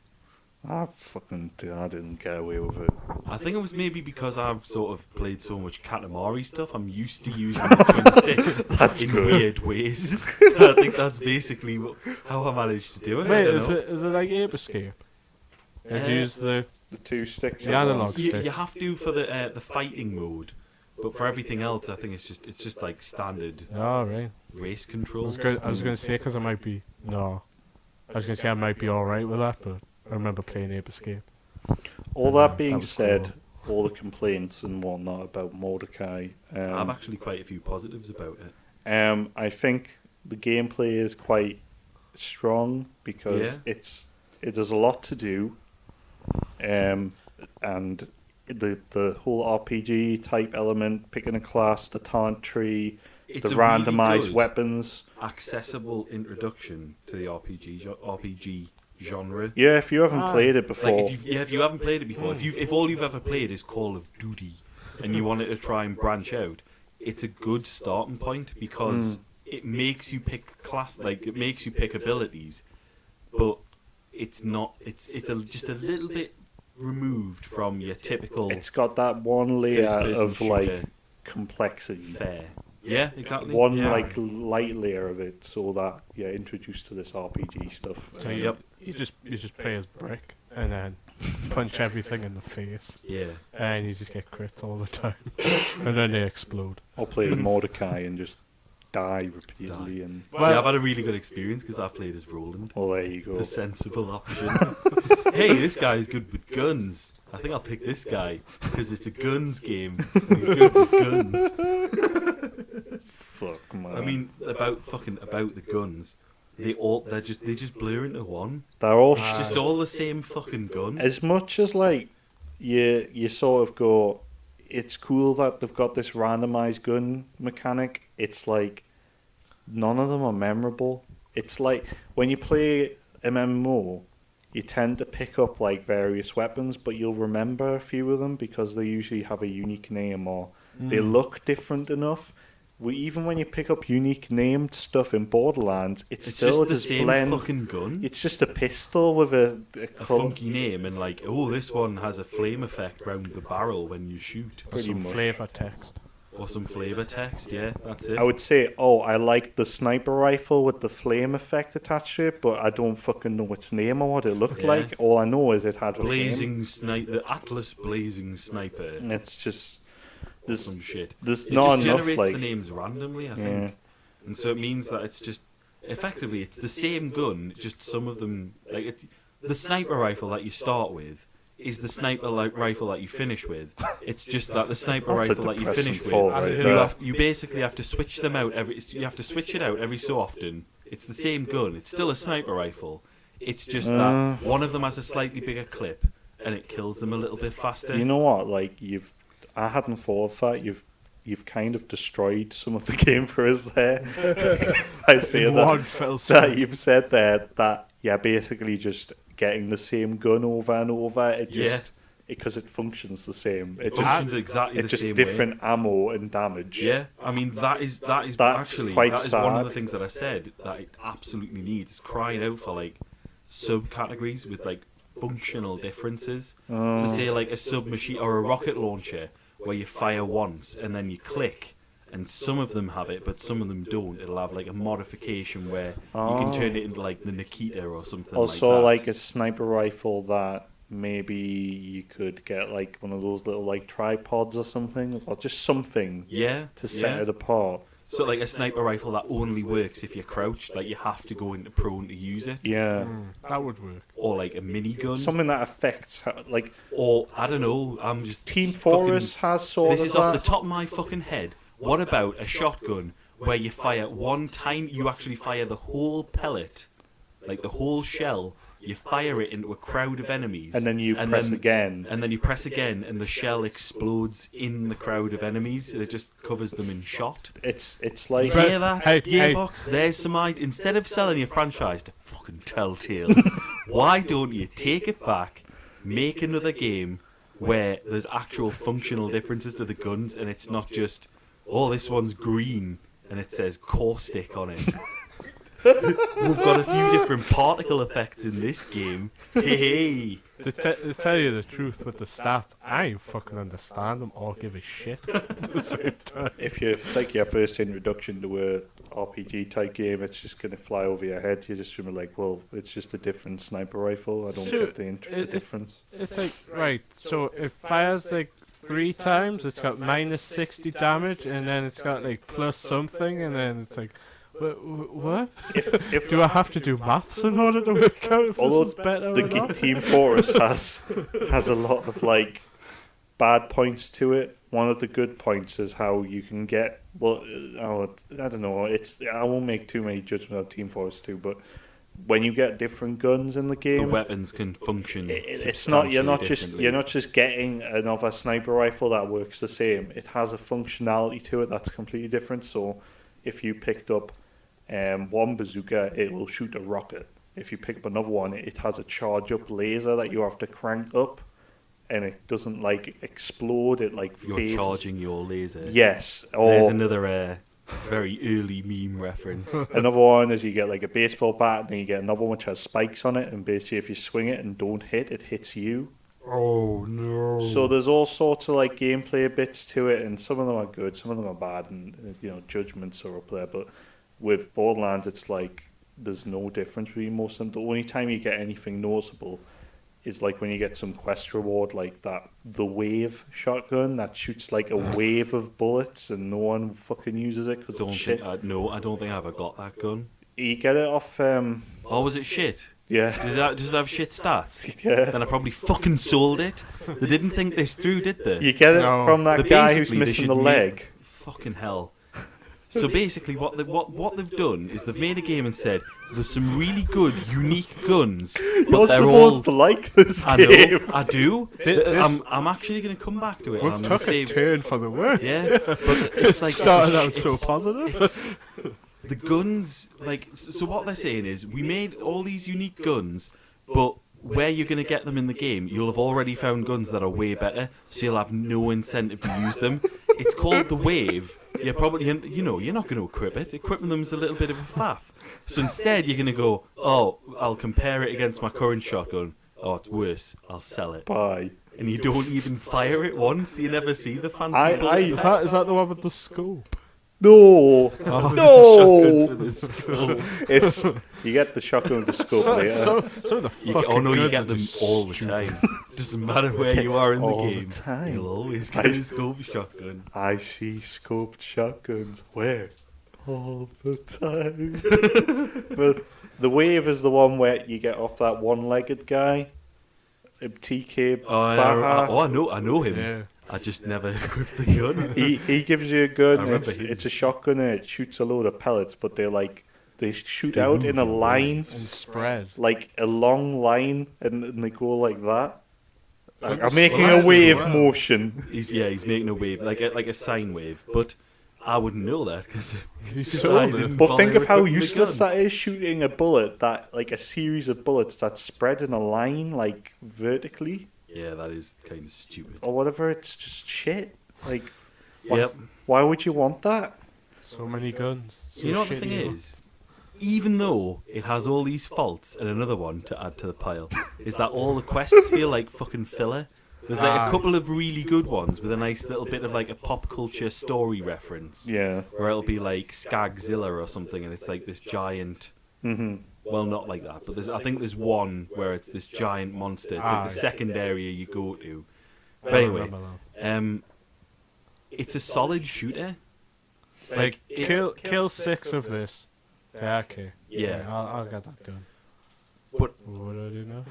I didn't get away with it. I think it was maybe because I've sort of played so much Katamari stuff. I'm used to using the twin sticks in good. weird ways. I think that's basically how I managed to do it. I Wait, don't is know. it like Ape Escape? And use the two sticks. The at analog once. stick. You have to for the fighting mode, but for everything else, I think it's just like standard Oh, right. race I controls. was going to say, because I might be... No. I was going to say I might be alright with that, but I remember playing Ape Escape. All that being that was said, all the complaints and whatnot about Mordecai, I've actually quite a few positives about it. I think the gameplay is quite strong because Yeah. it does a lot to do, and the whole RPG type element, picking a class, the talent tree, It's the a really randomized good, weapons. accessible introduction to the RPG genre. Yeah, if you haven't played it before, Like if you haven't played it before, if all you've ever played is Call of Duty, and you wanted to try and branch out, it's a good starting point because it makes you pick it makes you pick abilities, but it's not. It's just a little bit removed from your typical it's got that one layer first-person of like shooter complexity. fare. Yeah, exactly. One yeah. like light layer of it, so that you're introduced to this RPG stuff. So Yep. you just play as Brick, and then punch everything in the face, Yeah. and you just get crits all the time. And then they explode. Or play Mordecai and just die repeatedly. And See, I've had a really good experience because I played as Roland. well, there you go. The sensible option. Hey, this guy's good with guns. I think I'll pick this guy because it's a guns game. And he's good with guns. Fuck man. I mean, about the guns. They just blur into one. they're all It's just all the same fucking gun. as much as like you sort of go. It's cool that they've got this randomized gun mechanic. It's like none of them are memorable. It's like when you play MMO, you tend to pick up like various weapons, but you'll remember a few of them because they usually have a unique name or they look different enough. Even when you pick up unique named stuff in Borderlands, it's still just the just same blends. fucking gun. It's just a pistol with a A colour. funky name and like, oh, this one has a flame effect round the barrel when you shoot, Or Pretty some much. flavor text. or some flavor text. Yeah, that's it. I would say, I like the sniper rifle with the flame effect attached to it, but I don't fucking know its name or what it looked Yeah. like. All I know is it had a name. Blazing sniper, the Atlas Blazing Sniper. And it's just there's Some shit. there's It not just enough generates like the names randomly, I Yeah. think. And so it means that it's just effectively it's the same gun, just some of them like it's the sniper rifle that you start with is the sniper rifle that you finish with. It's just that the sniper That's a rifle that you depressing finish thought with, right you there. you basically have to switch them out you have to switch it out every so often. It's the same gun. It's still a sniper rifle. It's just that one of them has a slightly bigger clip and it kills them a little bit faster. You know what? Like I hadn't thought of that. You've kind of destroyed some of the game for us there. I say In one fell that swoop. you've said there that you're basically just getting the same gun over and over. It Yeah. just because it functions the same. It It just functions exactly it's the just same different ammo and damage. way. Yeah, I mean that is That's actually quite that is one of sad. the things that I said that it absolutely needs. It's crying out for like subcategories with like functional differences. To say like a submachine or a rocket launcher where you fire once and then you click, and some of them have it, but some of them don't. It'll have like a modification where you can turn it into like the Nikita or something. Also, like like a sniper rifle that maybe you could get like one of those little like tripods or something, or just something that. Yeah, to set yeah. it apart. So like a sniper rifle that only works if you're crouched, like you have to go into prone to use it. Yeah, That would work. Or like a minigun. something that affects like Or I don't know. I'm just Team fucking- Fortress has sort This of is off the that. top of my fucking head. What about a shotgun where you fire you actually fire the whole pellet, like the whole shell. You fire it into a crowd of enemies, And then you press again. and then you press again, and the shell explodes in the crowd of enemies, and it just covers them in shot. It's You like hear that? Hey, Gearbox, there's some idea. Instead of selling your franchise to fucking Telltale, why don't you take it back, make another game where there's actual functional differences to the guns, and it's not just, oh, this one's green, and it says caustic on it. We've got a few different particle effects in this game. Hey. To tell you the truth with the stats, I ain't fucking understand them or give a shit at the same time. if it's like your first introduction to a RPG type game, it's just going to fly over your head. You're just going to be like, well, it's just a different sniper rifle. I don't get the difference. It's like, right, so it fires like 3 times, it's got minus 60 damage, and then it's got like plus something, and then it's like, what? If Do I have to do maths in order to work out if this is better or the not? Team Fortress has a lot of like bad points to it. One of the good points is how you can get, well, I don't know, I won't make too many judgments of Team Fortress 2, but when you get different guns in the game, the weapons can function. It's not you're not just getting another sniper rifle that works the same. It has a functionality to it that's completely different. So if you picked up one bazooka, it will shoot a rocket. If you pick up another one, it has a charge up laser that you have to crank up, and it doesn't like explode. It like you're phases. Charging your laser. Yes. There's another very early meme reference. Another one is you get like a baseball bat, and then you get another one which has spikes on it, and basically if you swing it and don't hit, it hits you. Oh no! So there's all sorts of like gameplay bits to it, and some of them are good, some of them are bad, and judgments are up there. But with Borderlands, it's like there's no difference between most of them. The only time you get anything noticeable is like when you get some quest reward, like the wave shotgun that shoots like a wave of bullets, and no one fucking uses it because it's shit. I don't think I ever got that gun. You get it off. Oh, was it shit? Yeah. Does it have shit stats? Yeah. Then I probably fucking sold it. They didn't think this through, did they? You get it from that guy who's Basically, missing the leg. Fucking hell. So basically, what they've done is they've made a game and said there's some really good, unique guns, but You're they're supposed all. to like this I game. know, I do. I'm actually going to come back to it. We've took a turn for the worse. Yeah, but it's like Started out so positive. The guns, like, so what they're saying is we made all these unique guns, but where you're going to get them in the game, you'll have already found guns that are way better, so you'll have no incentive to use them. It's called the Wave. You're probably, you're not going to equip it. Equipping them is a little bit of a faff. So instead, you're going to go, oh, I'll compare it against my current shotgun. Oh, it's worse. I'll sell it. Bye. And you don't even fire it once. You never see the fancy Is that the one with the scope? No, shotguns no. with a scope. It's you get the shotgun with the scope later. So the fucking You guns get are them just all the stupid. time. Doesn't matter where you are in the All the game. time. You'll always get a scope shotgun. I see scoped shotguns. Where? All the time. But the Wave is the one where you get off that one-legged guy. TK Baha. I know him. Yeah. I just never equipped the gun. He gives you a I gun. remember him. It's a shotgun and it shoots a load of pellets, but they shoot They out move in a in line, And spread. like a long line, and they go like that. Well, I'm making that's a wave good. motion. He's making a wave, like a sine wave. But I wouldn't know that because sold it. But think of how useless that is, shooting a bullet, like a series of bullets that spread in a line, like vertically, Yeah, that is kind of stupid. or whatever. It's just shit. Like, Yep. why would you want that? So many guns. So You know what the shitty thing guns. is? Even though it has all these faults, and another one to add to the pile, is that all the quests feel like fucking filler. There's like a couple of really good ones with a nice little bit of like a pop culture story reference. Yeah. Where it'll be like Skagzilla or something, and it's like this giant. Well, not like that, but I think there's one where it's this giant monster. It's like the second area you go to. But anyway, it's a solid shooter. Like, kill 6 of this. Yeah, okay. Yeah. I'll get that done. But What do I do now?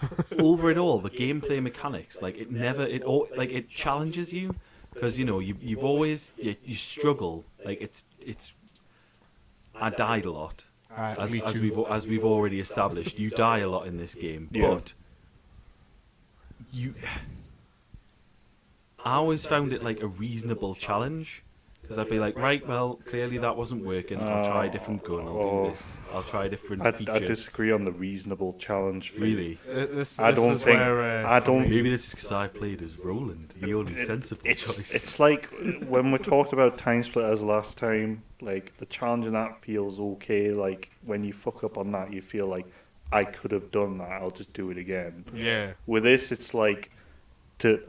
over it all, the gameplay mechanics, like it challenges you because you've always you struggle. Like it's. I died a lot. As we've already established, you die a lot in this game, but I always found it like a reasonable challenge because I'd be like, right, well, clearly that wasn't working. I'll try a different gun. I'll do this. I'll try a different feature. I disagree on the reasonable challenge. Really? I don't think. Maybe this is because I played as Roland, the only sensible choice. It's like when we talked about Time Splitters last time, like the challenge in that feels okay. Like when you fuck up on that, you feel like I could have done that. I'll just do it again. Yeah. With this, it's like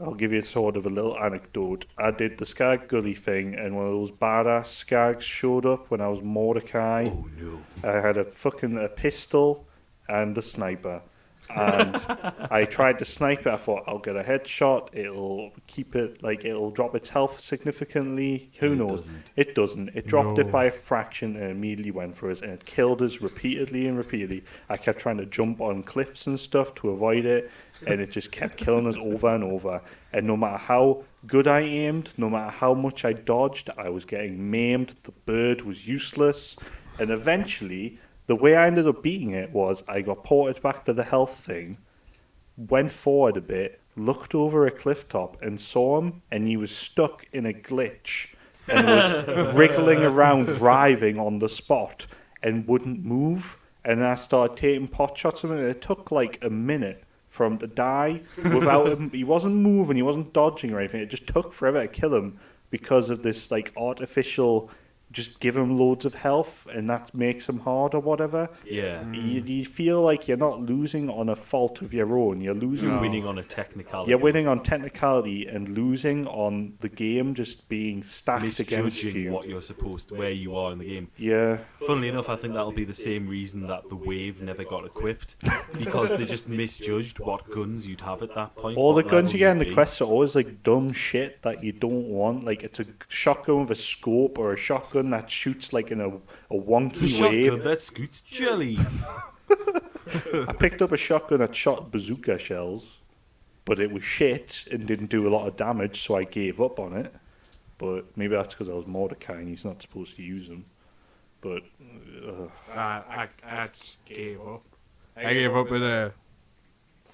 I'll give you sort of a little anecdote. I did the Skag Gully thing, and one of those badass skags showed up when I was Mordecai. Oh no. I had a pistol and a sniper. And I tried to snipe it. I thought, I'll get a headshot. It'll keep it, it'll drop its health significantly. Who knows? It doesn't. It dropped it by a fraction and immediately went for us. And it killed us repeatedly and repeatedly. I kept trying to jump on cliffs and stuff to avoid it. And it just kept killing us over and over. And no matter how good I aimed, no matter how much I dodged, I was getting maimed. The bird was useless. And eventually, the way I ended up beating it was I got ported back to the health thing, went forward a bit, looked over a cliff top and saw him, and he was stuck in a glitch and was wriggling around, writhing on the spot and wouldn't move. And I started taking pot shots of him, and it took like a minute for him to die without him. He wasn't moving, he wasn't dodging or anything. It just took forever to kill him because of this artificial, just give him loads of health and that makes him hard or whatever. Yeah. You feel like you're not losing on a fault of your own. You're losing. You're winning on a technicality. You're winning on technicality and losing on the game just being stacked against Misjudging you. what you're supposed to, where you are in the game. Yeah. Funnily enough, I think that'll be the same reason that the Wave never got equipped, because they just misjudged what guns you'd have at that point. All the what guns you get in level the you'd quests are always dumb shit that you don't want. It's a shotgun with a scope or a shotgun that shoots in a be. wonky Shotgun wave. that scoots jelly. I picked up a shotgun that shot bazooka shells, but it was shit and didn't do a lot of damage, so I gave up on it. But maybe that's because I was Mordecai and he's not supposed to use them. But I just gave up. I gave up with a...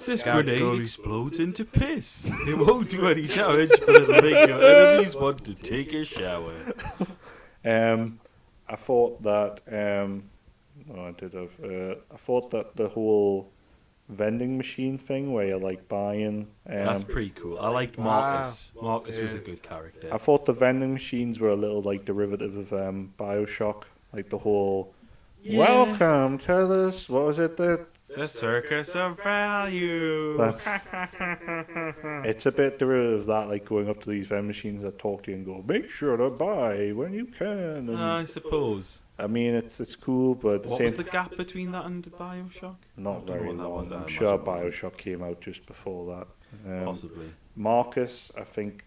This Skag grenade Gully. explodes into piss. It won't do any damage, but it'll make your enemies want to take a shower. I thought that I thought that the whole vending machine thing where you're buying. That's pretty cool. I liked Marcus. Marcus was a good character. I thought the vending machines were a little derivative of BioShock, the whole. Yeah. Welcome to this. What was it? The circus of value. That's. It's a bit derivative of that, going up to these vending machines that talk to you and go, make sure to buy when you can. And, I suppose. I mean, it's cool, but at the What same was the gap between that and BioShock? not I don't know very what that long. was. I I'm sure imagine it BioShock came out just before that. Possibly. Marcus, I think.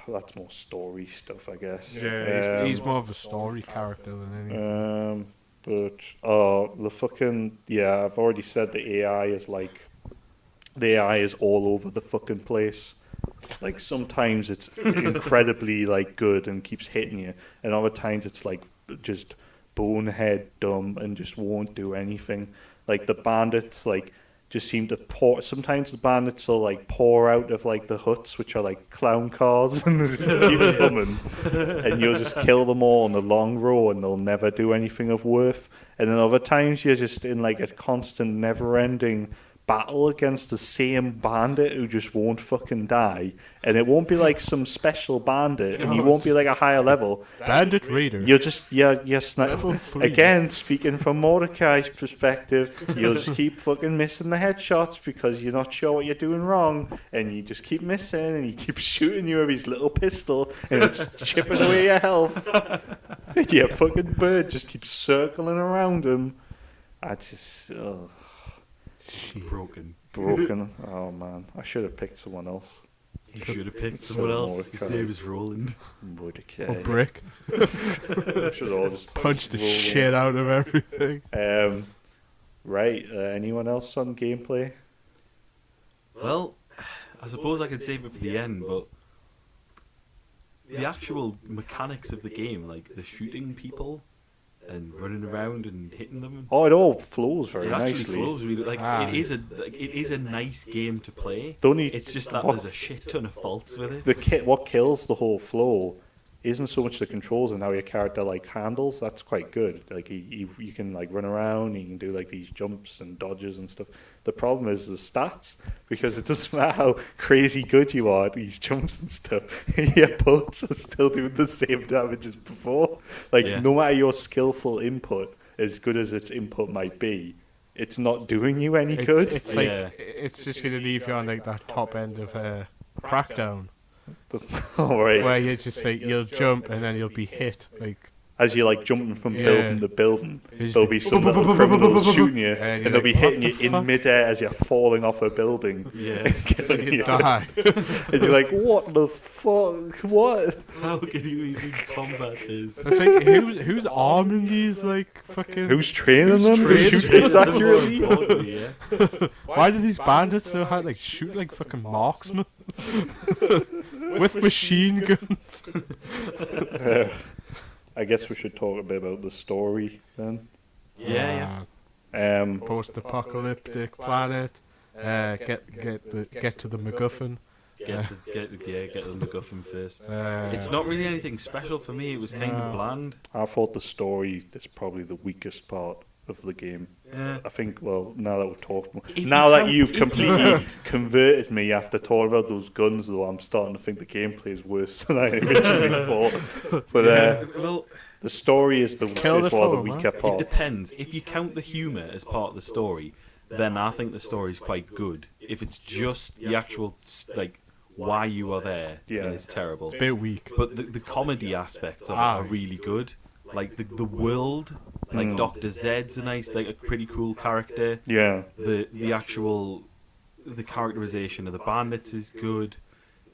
That's more story stuff, I guess. Yeah, he's more of a story character than anything. But the fucking I've already said the AI is the AI is all over the fucking place. Sometimes it's incredibly good and keeps hitting you, and other times it's just bonehead dumb and just won't do anything. The bandits just seem to pour. Sometimes the bandits will pour out of the huts, which are clown cars, and they just keep coming, and you'll just kill them all in a long row, and they'll never do anything of worth. And then other times you're just in a constant, never-ending battle against the same bandit who just won't fucking die, and it won't be some special bandit, and you won't be a higher level. Bandit Raider. You're just you're Level 3. again, speaking from Mordecai's perspective, you'll just keep fucking missing the headshots because you're not sure what you're doing wrong, and you just keep missing, and he keeps shooting you with his little pistol, and it's chipping away your health. And your fucking bird just keeps circling around him. I just Broken. Oh man, I should have picked someone else. You should have picked So someone else. His Mordecai. name is Roland. Mordecai. Or Brick. Should all just Punch the roll on. shit out of everything. Right. Anyone else on gameplay? Well, I suppose I could save it for the end, but the actual mechanics of the game, the shooting people and running around and hitting them, Oh, it all flows very it actually nicely. flows really. Ah. It is a nice game to play. The only It's just that what- there's a shit ton of faults with it. what kills the whole flow isn't so much the controls and how your character handles. That's quite good. You can run around, you can do these jumps and dodges and stuff. The problem is the stats, because it doesn't matter how crazy good you are at these jumps and stuff, your bullets are still doing the same damage as before. Yeah. No matter your skillful input, as good as its input might be, it's not doing you any good. It's like it's just gonna leave you on like that top end of Crackdown, Alright. where you just like you'll jump and then you'll be hit like. As you're like jumping from building to building, Just there'll be some little criminals shooting you, and and they'll be like, hitting "What you the in midair as you're falling off a building. Yeah. And killing You you. die. And you're like, what the fuck? What? How can you even combat this? It's like who's arming these like fucking? Who's training them to training shoot them? this accurately? Yeah. Why do these bandits know how to like shoot like fucking marksmen with machine guns? I guess we should talk a bit about the story then. Yeah. Post-apocalyptic planet. Get to the MacGuffin. Get the MacGuffin first. Uh, It's not really anything special for me. It was kind of bland. I thought the story is probably the weakest part of the game. Yeah. I think, well, now that we've talked, If now you that count- you've if you completely converted me after talking about those guns, though, I'm starting to think the gameplay is worse than I originally thought. But Well, the story is one of the film, weaker it parts. depends. If you count the humour as part of the story, then I think the story's quite good. If it's just the actual like why you are there, Yeah. then it's terrible. bit weak. But the comedy aspects of it are really good. Like the world, like Dr. Zed's a pretty cool character. Yeah, The actual characterization of the bandits is good.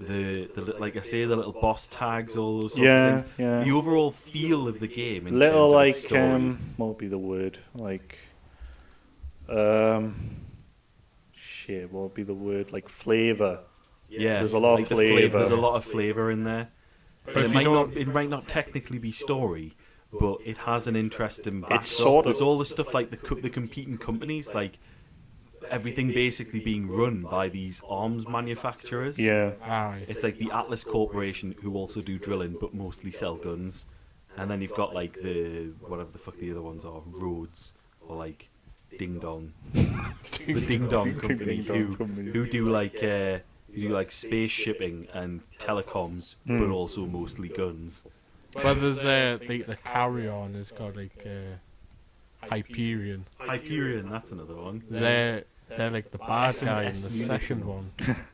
The like I say, the little boss tags, all those sorts of things. yeah. The overall feel of the game. In Little terms of like its story. what would be the word? Like, shit. What would be the word? Like flavor. Yeah, There's a lot of like the flavour. There's a lot of flavour in there. But it if you might don't- not. It might not technically be story, but it has an interesting backdrop. It's sort of- There's all the stuff like the competing companies, like everything basically being run by these arms manufacturers. Yeah, Aye. It's like the Atlas Corporation, who also do drilling but mostly sell guns. And then you've got like the whatever the fuck the other ones are, Rhodes or like Ding Dong, the Ding Dong company Ding Dong company. who do like space shipping and telecoms, but also mostly guns. But there's the carry-on has got like Hyperion. Hyperion, that's another one. They're like the bad guys in the S second one. munitions.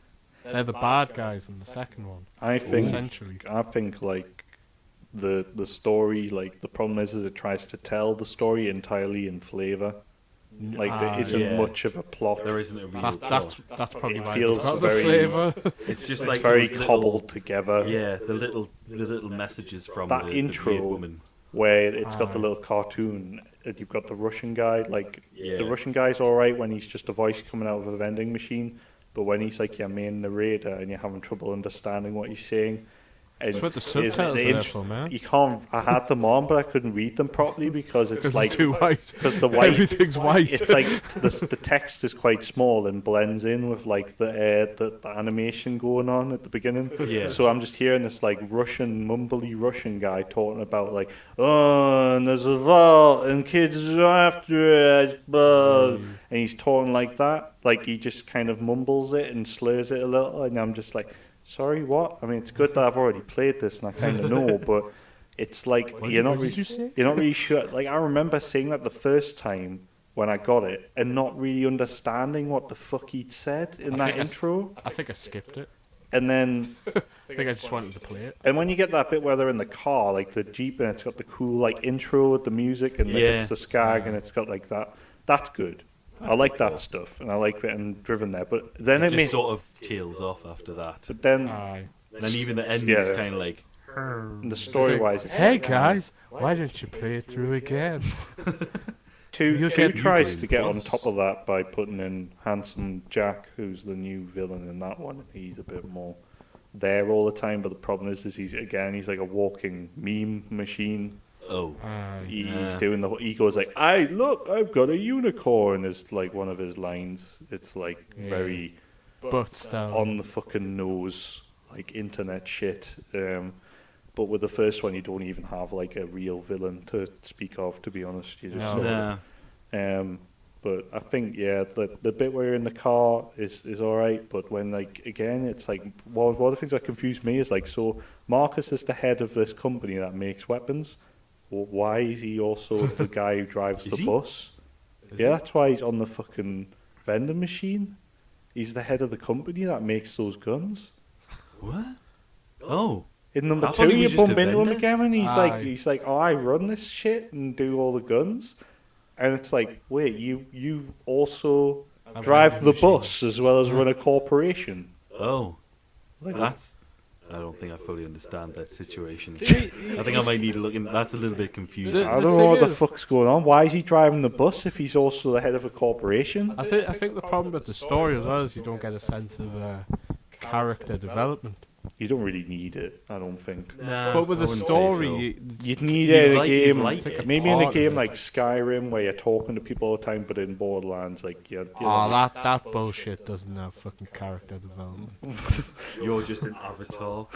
They're the bad guys in the second one. I think Essentially. like the story, like the problem is it tries to tell the story entirely in flavor. Like there isn't yeah. much of a plot. There isn't a real That's plot. that's probably It why feels they've got the very- flavour. It's just It's like very those little- cobbled together. Yeah, the little messages from That the intro weird woman. Where it's got the Aye. little cartoon, and you've got the Russian guy. Like Yeah. the Russian guy's all right when he's just a voice coming out of a vending machine, but when he's like your main narrator and you're having trouble understanding what he's saying, and That's what the is- subtitles is are there int- for, man. You can't. I had them on, but I couldn't read them properly because it's Because like it's too white. because the white. Everything's white. It's like the text is quite small and blends in with like the animation going on at the beginning. Yeah. So I'm just hearing this like Russian mumbly Russian guy talking about like, oh, and there's a vault and kids are after it, but and he's talking like that. Like he just kind of mumbles it and slurs it a little, and I'm just like, sorry, what? I mean, it's good that I've already played this and I kind of know, but it's like What you're not did you really, say? you're not really sure. Like I remember saying that the first time when I got it and not really understanding what the fuck he'd said in that think I s- intro, I think I skipped it. and then I think I just wanted to play it. and when you get that bit where they're in the car, like the Jeep, and it's got the cool like intro with the music and like, Yeah. it's the skag and it's got like that. That's good. I like that stuff and I like getting driven there. But then It it just made. sort of tails off after that. But then Aye. And then even the ending's Yeah. kind of like, the story wise, Hey guys, why don't you play it through again? Two get- tries you to get on once. top of that by putting in Handsome Jack, who's the new villain in that one. He's a bit more there all the time, but the problem is he's like a walking meme machine. oh, Aye. He's Yeah. doing the. He goes like, "I look, I've got a unicorn." Is like one of his lines. It's like Yeah. very Butts down. on the fucking nose, like internet shit. But with the first one, you don't even have like a real villain to speak of. To be honest, you just No. sort of nah. but I think the bit where you're in the car is all right. But when like again, it's like one of the things that confused me is like, so Marcus is the head of this company that makes weapons. Well, why is he also the guy who drives Is the he? bus? Yeah, that's why he's on the fucking vending machine. He's the head of the company that makes those guns. What? Oh. In number I thought 2, he you was just bump a into him vendor. again, and Aye. he's like, oh, I run this shit and do all the guns. And it's like, wait, you also drive the bus as well as run a corporation. Oh. Like, I don't think I fully understand that situation. I think I might need to look in. That's a little bit confusing. I The don't know what thing the is- fuck's going on. Why is he driving the bus if he's also the head of a corporation? I think the problem with the story as well is you don't get a sense of character development. You don't really need it, I don't think. Nah, But with I the wouldn't say story, so. You'd need You'd it in a like- you'd game, like it. maybe in a Part of game it. like Skyrim where you're talking to people all the time, but in Borderlands, like you're That bullshit doesn't have fucking character development. You're just an avatar,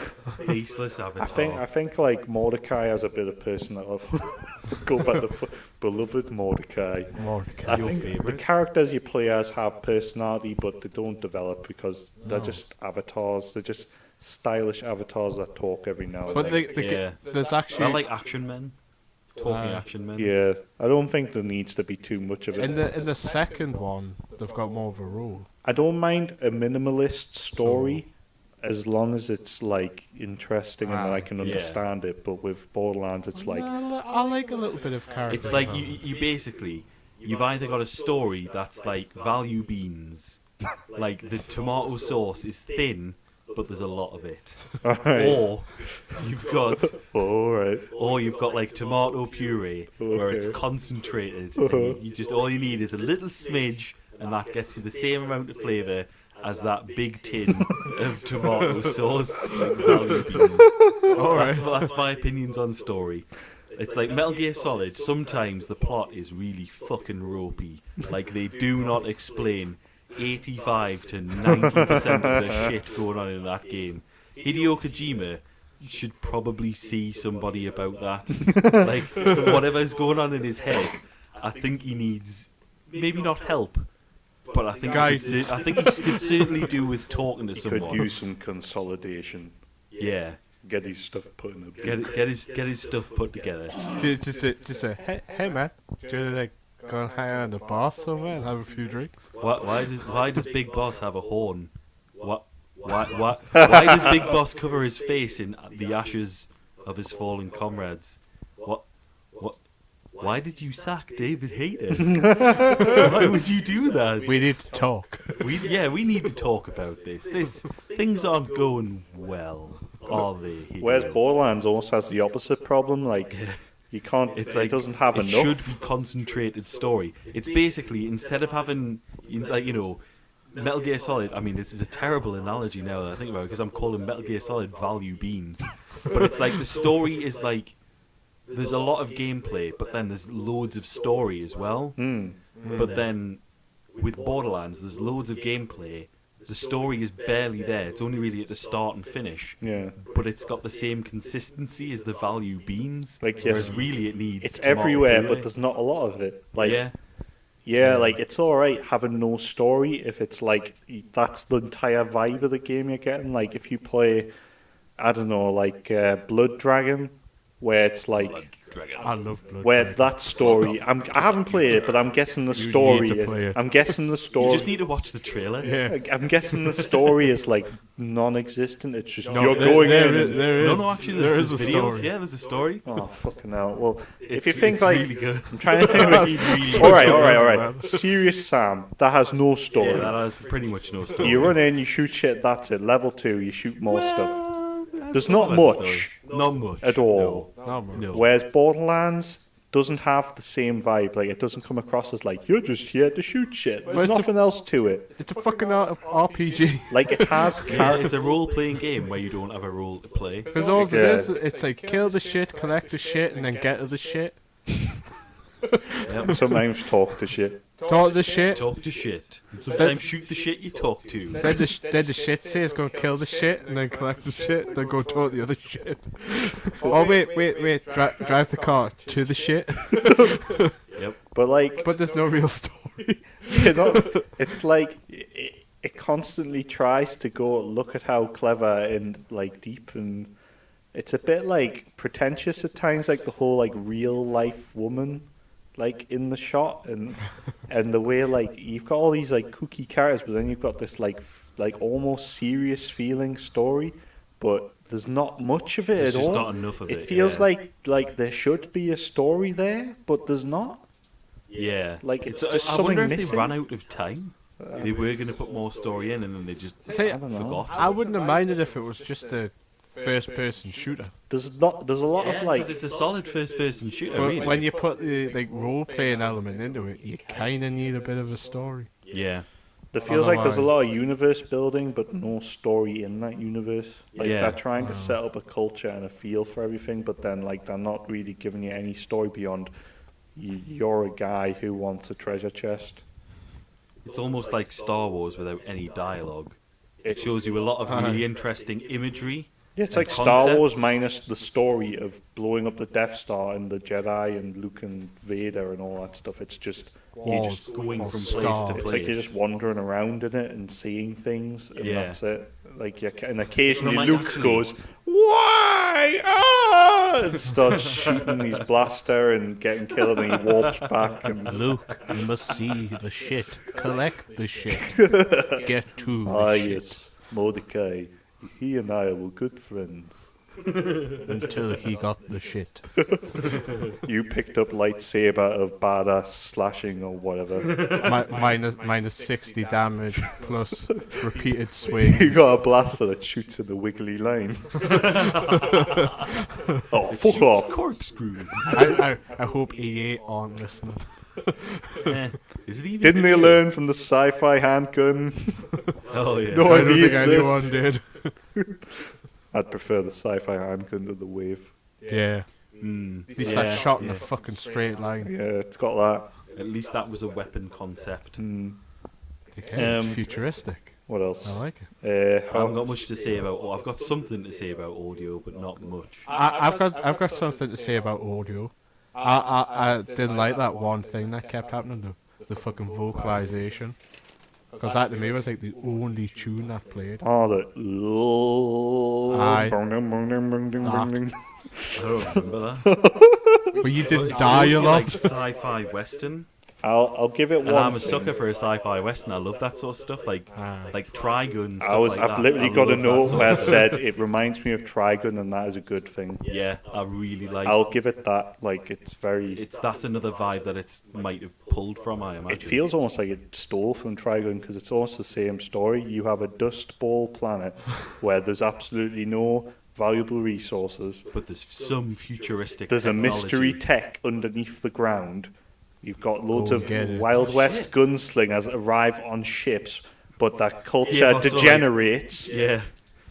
faceless avatar. I think like Mordecai has a bit of personality. Go back to beloved Mordecai. Mordecai. I Your think the favourite? characters you play as have personality, but they don't develop because they're No. just avatars. They're just stylish avatars that talk every now and But then. Yeah. there's I actually like action men. Talking Aye. action men. Yeah, I don't think there needs to be too much of it. in the second one they've got more of a rule. I don't mind a minimalist story as long as it's like interesting and that I can Yeah. understand it. But with Borderlands, it's like I like a little bit of character. It's like development. you basically you've either got a story that's like value beans, like the tomato sauce is thin, but there's a lot of it, alright, or you've got alright. like tomato puree where it's Okay. concentrated. And you just all you need is a little smidge, and that gets you the same amount of flavour as that big tin of tomato sauce. Like value beans. That's my opinions on story. It's like Metal Gear Solid. Sometimes the plot is really fucking ropey. Like they do not explain 85 to 90% of the shit going on in that game. Hideo Kojima should probably see somebody about that. Like whatever's going on in his head, I think he needs maybe not help, but I think I think he could certainly do with talking to Could someone. use some consolidation. Yeah. Get his stuff put in a Get his stuff put together. Just say, hey man, do you want to like go and hang out in the bar somewhere and have a few drinks? Why does Big Boss have a horn? Why does Big Boss cover his face in the ashes of his fallen comrades? Why did you sack David Hayter? Why would you do that? We need to talk. We need to talk about this. Things aren't going well, are they? Hideo? Whereas Borderlands almost has the opposite problem. Like you can't. It's it like doesn't have it enough. should be concentrated story. It's basically instead of having Metal Gear Solid. I mean, this is a terrible analogy now that I think about it because I'm calling Metal Gear Solid value beans, but it's like the story is like there's a lot of gameplay, but then there's loads of story as well. But then with Borderlands, there's loads of gameplay. The story is barely there. It's only really at the start and finish. Yeah. But it's got the same consistency as the value beans. Like, whereas yes, really it needs. It's tomato everywhere, puree. but there's not a lot of it. Like Yeah. like it's all right having no story if it's like that's the entire vibe of the game you're getting. Like if you play, I don't know, like Blood Dragon, where it's like I love Blood where Dragon. that story. I haven't played it, but I'm guessing the You story. need to play it. I'm guessing the story. You just need to watch the trailer. Yeah. Like, I'm guessing the story is like non-existent. It's just No, you're there- going there in. is- And, there No, is- no, actually, there there's is a videos. story. Yeah, there's a story. oh fucking hell! Well, It's, if you think it's like really good. I'm trying to think of really all right, good. all right. Serious Sam, that has no story. Yeah, that has pretty much no story. You run in, you shoot shit. That's it. Level 2, you shoot more stuff Well, There's that's not a story. much Not much at all. No, man. No. Whereas Borderlands doesn't have the same vibe. Like it doesn't come across as like you're just here to shoot shit. There's Where's the- nothing else to it. It's a fucking RPG. Like it has Yeah, character. it's a role-playing game where you don't have a role to play. Because all it Yeah. is, it's like kill the shit, collect the shit, and then get to the shit. Yep. Sometimes talk to shit. Talk the shit. Talk to shit. And sometimes shoot the shit you talk to. Then the shit says go kill the shit, and then collect the shit, then go talk the other shit. Oh wait, drive the car to the shit. Yep. But like, But there's no real story. you know, it's like it constantly tries to go look at how clever and like deep, and it's a bit like pretentious at times. Like the whole like real life woman, like in the shot, and the way like you've got all these like kooky characters, but then you've got this like almost serious feeling story, but there's not much of it There's at just all. not enough of it. It feels like there should be a story there, but there's not. Yeah. Like it's just I something wonder if missing. they ran out of time. They were going to put more story in, and then they just See, I don't know. forgot. I wouldn't have minded if it was just a first-person shooter. There's a lot of like. because it's a solid first-person shooter. But Really. when you put the like role-playing element into it, you kind of need a bit of a story. Yeah. There feels like there's a Otherwise- lot of universe building, but no story in that universe. Like Yeah. they're trying to set up a culture and a feel for everything, but then like they're not really giving you any story beyond you're a guy who wants a treasure chest. It's almost like Star Wars without any dialogue. It shows you a lot of really interesting imagery. Yeah, it's and like Star Wars concepts. minus the story of blowing up the Death Star and the Jedi and Luke and Vader and all that stuff. It's just you just going walls, from stars. place to it's place. like you're just wandering around in it and seeing things, and Yeah. that's it. Like and occasionally It might Luke actually- goes, "Why?" Ah! and starts shooting his blaster and getting killed, and he warps back. And Luke, you must see the shit. Collect the shit. Get to ah, the shit yes, Mordecai. He and I were good friends. until he got the shit. You picked up lightsaber of badass slashing or whatever. Minus 60 damage plus repeated swing. You got a blaster that shoots in the wiggly line. Oh, fuck Shoots off! corkscrews. I hope EA aren't listening. Is it even? Didn't they good? learn from the sci-fi handgun? Oh yeah. No I one don't think needs anyone this. did. I'd prefer the sci-fi handgun to the wave. Yeah. Mm, At least yeah, that shot in yeah. a fucking straight line. Yeah, it's got that. At least that was a weapon concept. Okay, it's futuristic. What else? I like it. I haven't got much to say about. Well, I've got something to say about audio, but not much. I've got something to say about audio. I didn't like that one thing that kept happening, the fucking vocalization. Because that to me was like the only tune that played. Oh, the... Aye. Bong, ding, bong, ding, bong, ding, bong, ding. I don't remember that. But you But did I die a also lot. like sci-fi western, I'll give it one. and I'm a thing. sucker for a sci-fi western. I love that sort of stuff, like Trigun. Stuff I've like that. literally I got a love that note sort where of it stuff. said it reminds me of Trigun, and that is a good thing. Yeah, I really like. I'll give it that. Like it's very. That's another vibe that it might have pulled from. I imagine. It feels almost like it stole from Trigun because it's almost the same story. You have a dust ball planet where there's absolutely no valuable resources. but there's some futuristic. There's a mystery technology. tech underneath the ground. You've got loads Go of get it. Wild West shit. gunslingers arrive on ships, but that culture Yeah, but so, like- degenerates. Yeah.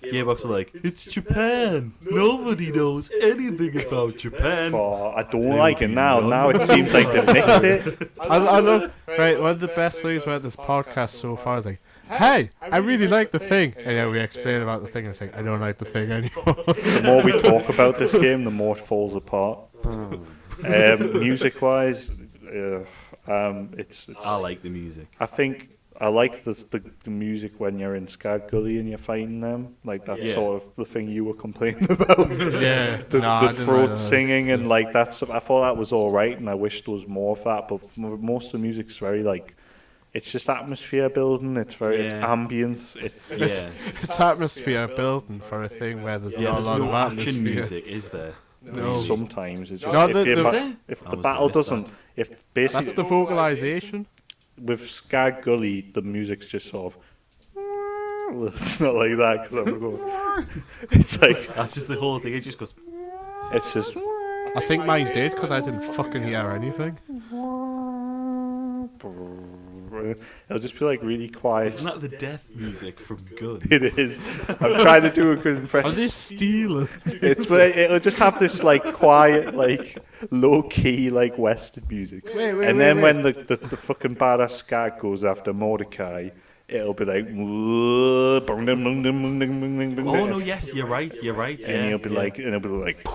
Gearbox are like, it's Japan. Nobody knows anything about Japan. Oh, I don't There like will it be now. none. Now it seems like they've nicked it. I love. Right, one of the best things about this podcast so far is like, hey, I really like the thing. And then we explain about the thing, and it's like, I don't like the thing anymore. The more we talk about this game, the more it falls apart. Music-wise, it's. I like the music. I think I like the music when you're in Skag Gully and you're fighting them. Like that's Yeah. sort of the thing you were complaining about. Yeah, the no, I the didn't throat like that. singing and like that stuff. I thought that was all right, and I wish there was more of that. But most of the music's very like, it's just atmosphere building. It's very it's Yeah. ambience. It's Yeah. It's atmosphere building for a thing where there's Yeah, not a there's lot no of action atmosphere. music, is there? No. sometimes it's just No, if, there's- if I the was- battle I missed doesn't if basically That's the vocalization. with Skag Gully the music's just sort of. Well, it's not like that because I'm going. It's like That's just the whole thing. It just goes. it's just. I think mine did because I didn't fucking hear anything. It'll just be like really quiet. Isn't that the death music from Gun? It is. I'm trying to do a good Are impression. they stealing? It's it'll just have this like quiet, like low key, like Western music. Wait, And then when the fucking badass Skag goes after Mordecai, it'll be like. Oh no! Yes, you're right. You're right. And Yeah, he'll be yeah. like, and it'll be like,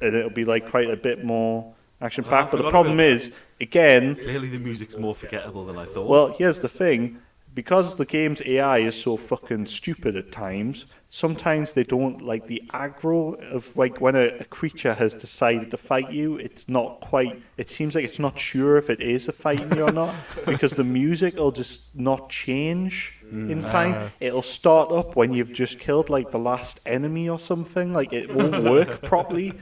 and it'll be like quite a bit more action packed. But the forgot problem about is, again, Clearly, the music's more forgettable than I thought. well, here's the thing: because the game's AI is so fucking stupid at times, sometimes they don't like the aggro of like when a creature has decided to fight you, it's not quite, it seems like it's not sure if it is a fighting you or not, because the music will just not change in time. It'll start up when you've just killed like the last enemy or something, like it won't work properly.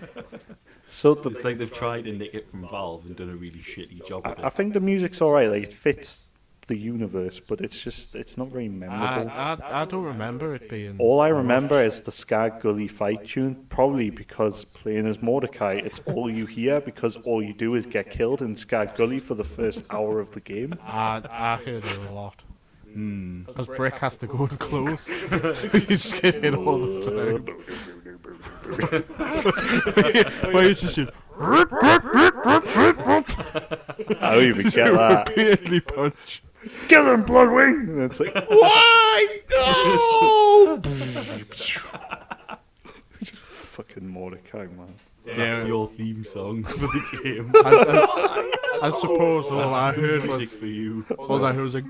So It's like they've tried to nick it from Valve and done a really shitty job of it. I think the music's alright, like it fits the universe, but it's not very memorable. I don't remember it being. All I remember is the Skag Gully fight tune, probably because playing as Mordecai, it's all you hear, because all you do is get killed in Skag Gully for the first hour of the game. I heard it a lot. Because Brick has to go and close. So you just get hit all the time. Why is this shit? I don't even get that. Repeatedly punch. Kill him, Bloodwing! And it's like, why? No! Fucking Mordecai, man. That's your theme song for the game. I suppose all I heard Music was. for you. All I heard was like.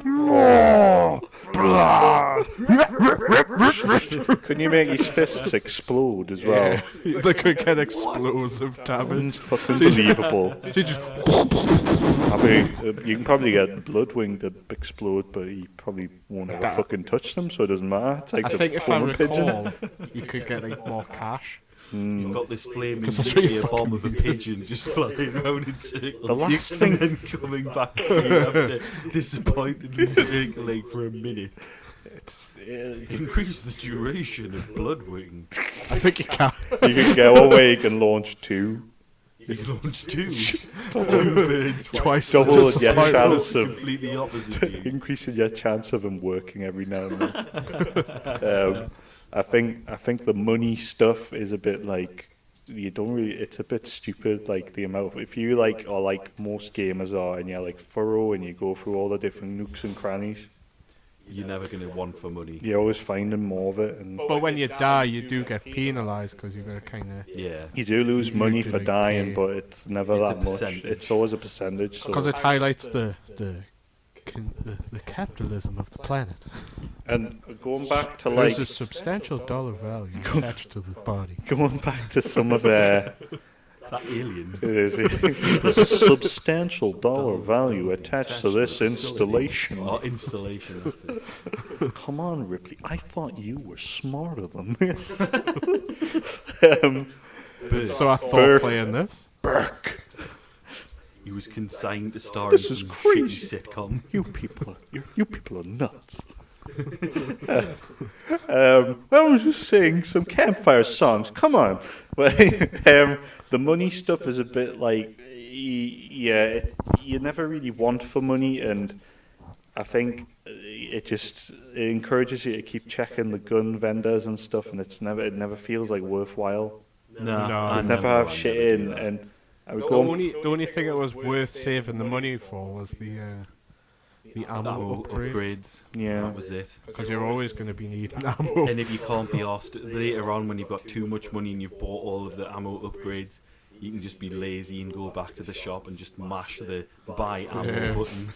Couldn't you make his fists explode as well? They could get explosive damage. Fucking believable. They just. I mean, you can probably get Bloodwing to explode, but he probably won't ever fucking touch them, so it doesn't matter. It's like I the think if I former pigeon. recall, you could get like more cash. You've got this flaming Because that's what you nuclear bomb of a pigeon just flying around in circles. The last and thing- then coming back to you after disappointedly circling for a minute. It's, Increase the duration of Bloodwing. I think you can. you can go away, you can launch two. You can launch two birds Twice Double the your size. chance of completely opposite you. increasing your chance of them working every now and then. I think the money stuff is a bit like you don't really. It's a bit stupid. Like the amount. If you like or like most gamers are, and you're like thorough and you go through all the different nooks and crannies, You're never going to want for money. you're always finding more of it, and But when you die, you do get penalised because you've got to kind of. Yeah. you do lose You money do, for like, dying, pay. but it's never It's a that much. percentage. It's always a percentage. So. Because it highlights the capitalism of the planet. And going back to There's like a substantial dollar value attached to the body. going back to some of Is that aliens? there's a substantial dollar value attached to this installation. Oh, installation, that's it. Come on, Ripley. I thought you were smarter than this. So I thought Burke. playing this. Burke, He was consigned to star This in is some crazy. shitty sitcom. you people are nuts. I was just saying some campfire songs. Come on. But, the money stuff is a bit like, you never really want for money, and I think it encourages you to keep checking the gun vendors and stuff, and it never feels like worthwhile. No, I I Never have shit do in, that. and I would The go. only thing that was worth saving the money for was the ammo Ammo upgrade. upgrades. Yeah. That was it. Because you're always going to be needing ammo. And if you can't be asked later on when you've got too much money and you've bought all of the ammo upgrades, you can just be lazy and go back to the shop and just mash the buy ammo button.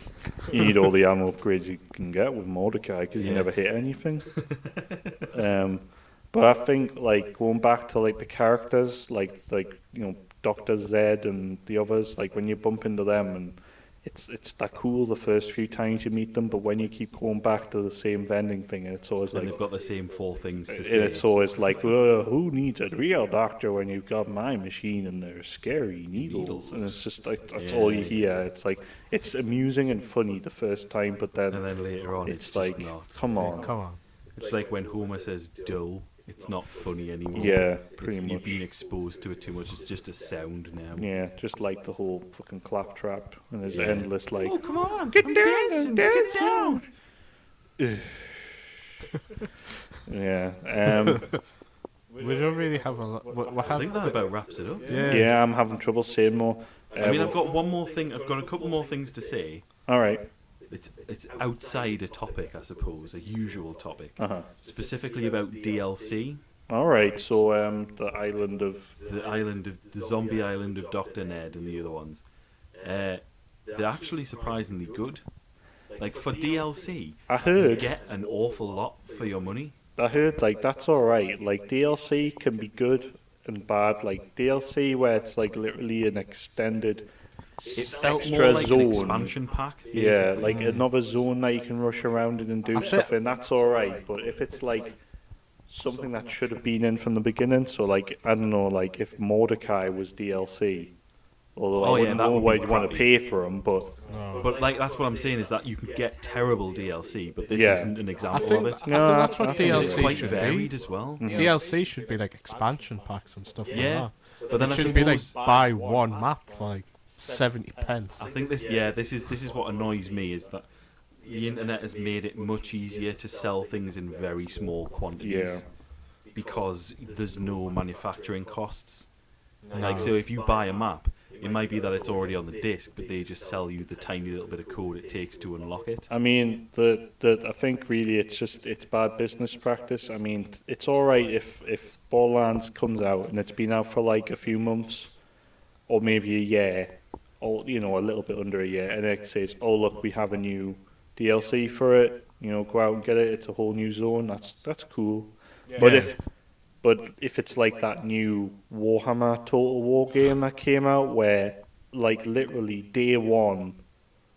You need all the ammo upgrades you can get with Mordecai because you Yeah. never hit anything. But I think like going back to like the characters, like Dr. Zed and the others, like when you bump into them, and it's that cool the first few times you meet them, but when you keep going back to the same vending thing, it's always And like. they've got the same four things to And say. it's always like, who needs a real doctor when you've got my machine and there's scary needles? And it's just like, that's all you hear. It's like, it's amusing and funny the first time, but then, And then later on, it's it's like, just not. come on. Come on. It's like when Homer says "dough," it's not funny anymore. Yeah, pretty You've much. been exposed to it too much. It's just a sound now. Yeah, just like the whole fucking claptrap and his Yeah. endless like, Oh, come on, Get I'm down, dancing, dance get down. yeah. We don't really have a lot. We I have. think that about wraps it up. Yeah. Yeah, I'm having trouble saying more. I mean, I've got one more thing. I've got a couple more things to say. All right. It's outside a topic, I suppose, a usual topic. Uh-huh. Specifically about DLC, All right. So the zombie island of Dr. Ned and the other ones. They're actually surprisingly good. Like for DLC, I you heard get an awful lot for your money. like that's all right. Like DLC can be good and bad. Like DLC where it's like literally an extended It felt extra more like zone. an expansion pack. Yeah, Basically. like another zone that you can rush around in and do That's stuff it. in. That's all right. But if it's like something that should have been in from the beginning, so like I don't know, like if Mordecai was DLC, although Oh, I yeah, wouldn't that know would why be you'd want to crappy. pay for them, but But like that's what I'm saying is that you could get terrible DLC, but this Yeah. isn't an I example think, of I it. think No, that's what I think It's it's DLC quite should varied be. as well. DLC should be like expansion packs and stuff like Yeah, that. but then It I shouldn't be like suppose buy one map for like 70 pence. I think this is what annoys me is that the internet has made it much easier to sell things in very small quantities because there's no manufacturing costs. Like so, if you buy a map, it might be that it's already on the disc, but they just sell you the tiny little bit of code it takes to unlock it. I mean, I think really it's bad business practice. I mean, it's all right if Borderlands comes out and it's been out for like a few months or maybe a year, or a little bit under a year, and it says, "Oh look, we have a new DLC for it. Go out and get it. It's a whole new zone." That's cool. But Yeah. if it's like that new Warhammer Total War game that came out, where like literally day one,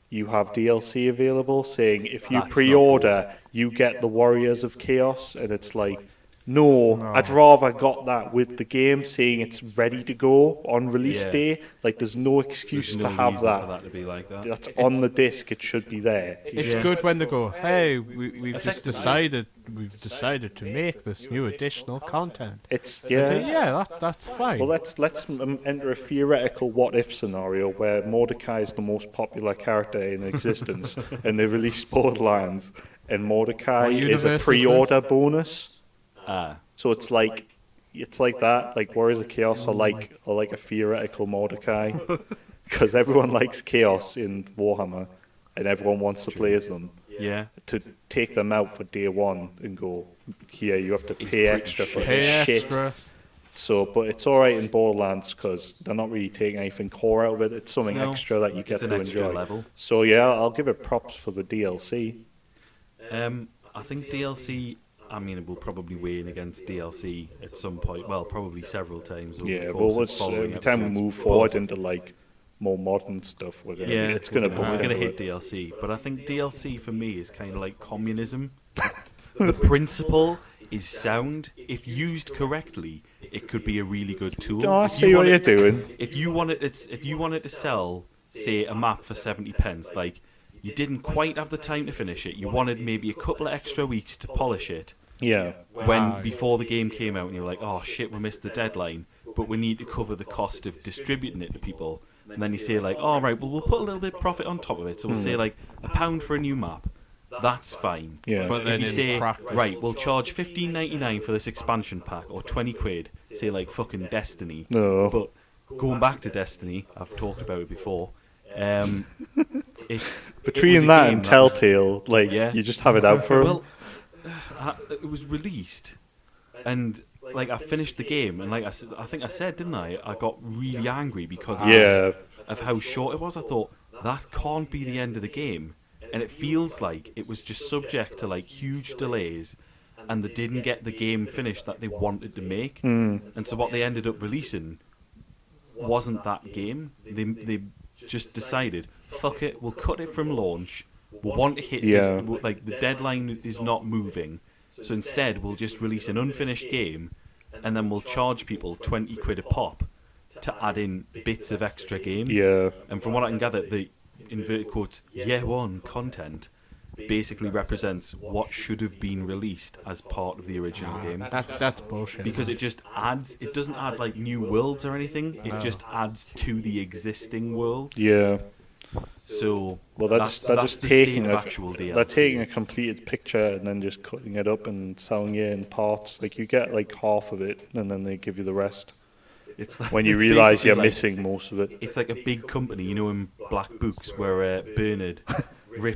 you have DLC available saying if you That's not pre-order, you get the Warriors of Chaos, and it's like, no, I'd rather got that with the game saying it's ready to go on release Yeah. day. Like there's no excuse There's no to have reason that. for that to be like that. That's on the disc. It should be there. It's Yeah. good when they go, "Hey, we've just Effectively. decided to make this new additional content." It's I say, yeah. yeah, that's fine. Well, let's enter a theoretical what-if scenario where Mordecai is the most popular character in existence, and they release Borderlands, and Mordecai What is universe a is pre-order bonus. Ah, So it's like that, like Warriors of Chaos, or like a theoretical Mordecai, because everyone likes Chaos in Warhammer, and everyone wants to play as them. yeah. To take them out for day one and go, here you have to It's pay pretty extra for shit. Pay this shit. extra. So, but it's all right in Borderlands because they're not really taking anything core out of it. It's something No, extra that you get it's an to extra enjoy. level. So yeah, I'll give it props for the DLC. I think DLC. I mean, it will probably weigh in against DLC at some point. Well, probably several times. Over Yeah, the well, course of once, following every time we episodes. move But- forward into like more modern stuff, it's going to we're bump gonna into hit it. DLC, but I think DLC for me is kind of like communism. The principle is sound. If used correctly, it could be a really good tool. Oh, I If you see what you're wanted- doing. If you wanted to sell, say, a map for 70 pence, like you didn't quite have the time to finish it, you wanted maybe a couple of extra weeks to polish it. Yeah, When before the game came out, and you're like, oh shit, we missed the deadline, but we need to cover the cost of distributing it to people. And then you say like, all right, well we'll put a little bit of profit on top of it. So we'll say like £1 for a new map. That's fine. yeah. But If then you in say, practice, right, we'll charge £15.99 for this expansion pack, or 20 quid, say like fucking Destiny. No. But going back to Destiny, I've talked about it before. It's it Between was a that game and was- Telltale, like Yeah. you just have it out for 'em. well, it was released, and like I finished the game, and like I think I said, didn't I? I got really angry because Yeah, of how short it was. I thought that can't be the end of the game, and it feels like it was just subject to like huge delays, and they didn't get the game finished that they wanted to make, and so what they ended up releasing wasn't that game. They just decided, fuck it, we'll cut it from launch. We want to hit Yeah. this, like the deadline is not moving, so instead we'll just release an unfinished game, and then we'll charge people 20 quid a pop to add in bits of extra game. yeah. And from what I can gather, the inverted quotes year one content basically represents what should have been released as part of the original game. that's bullshit. Because it just adds, it doesn't add like new worlds or anything, it just adds to the existing worlds. Yeah. So Well, that's just the taking state of a actual DLC. they're taking a completed picture and then just cutting it up and selling it in parts. Like you get like half of it, and then they give you the rest It's like, when you it's realise basically you're like- missing most of it. It's like a big company, you know, in Black Books where Bernard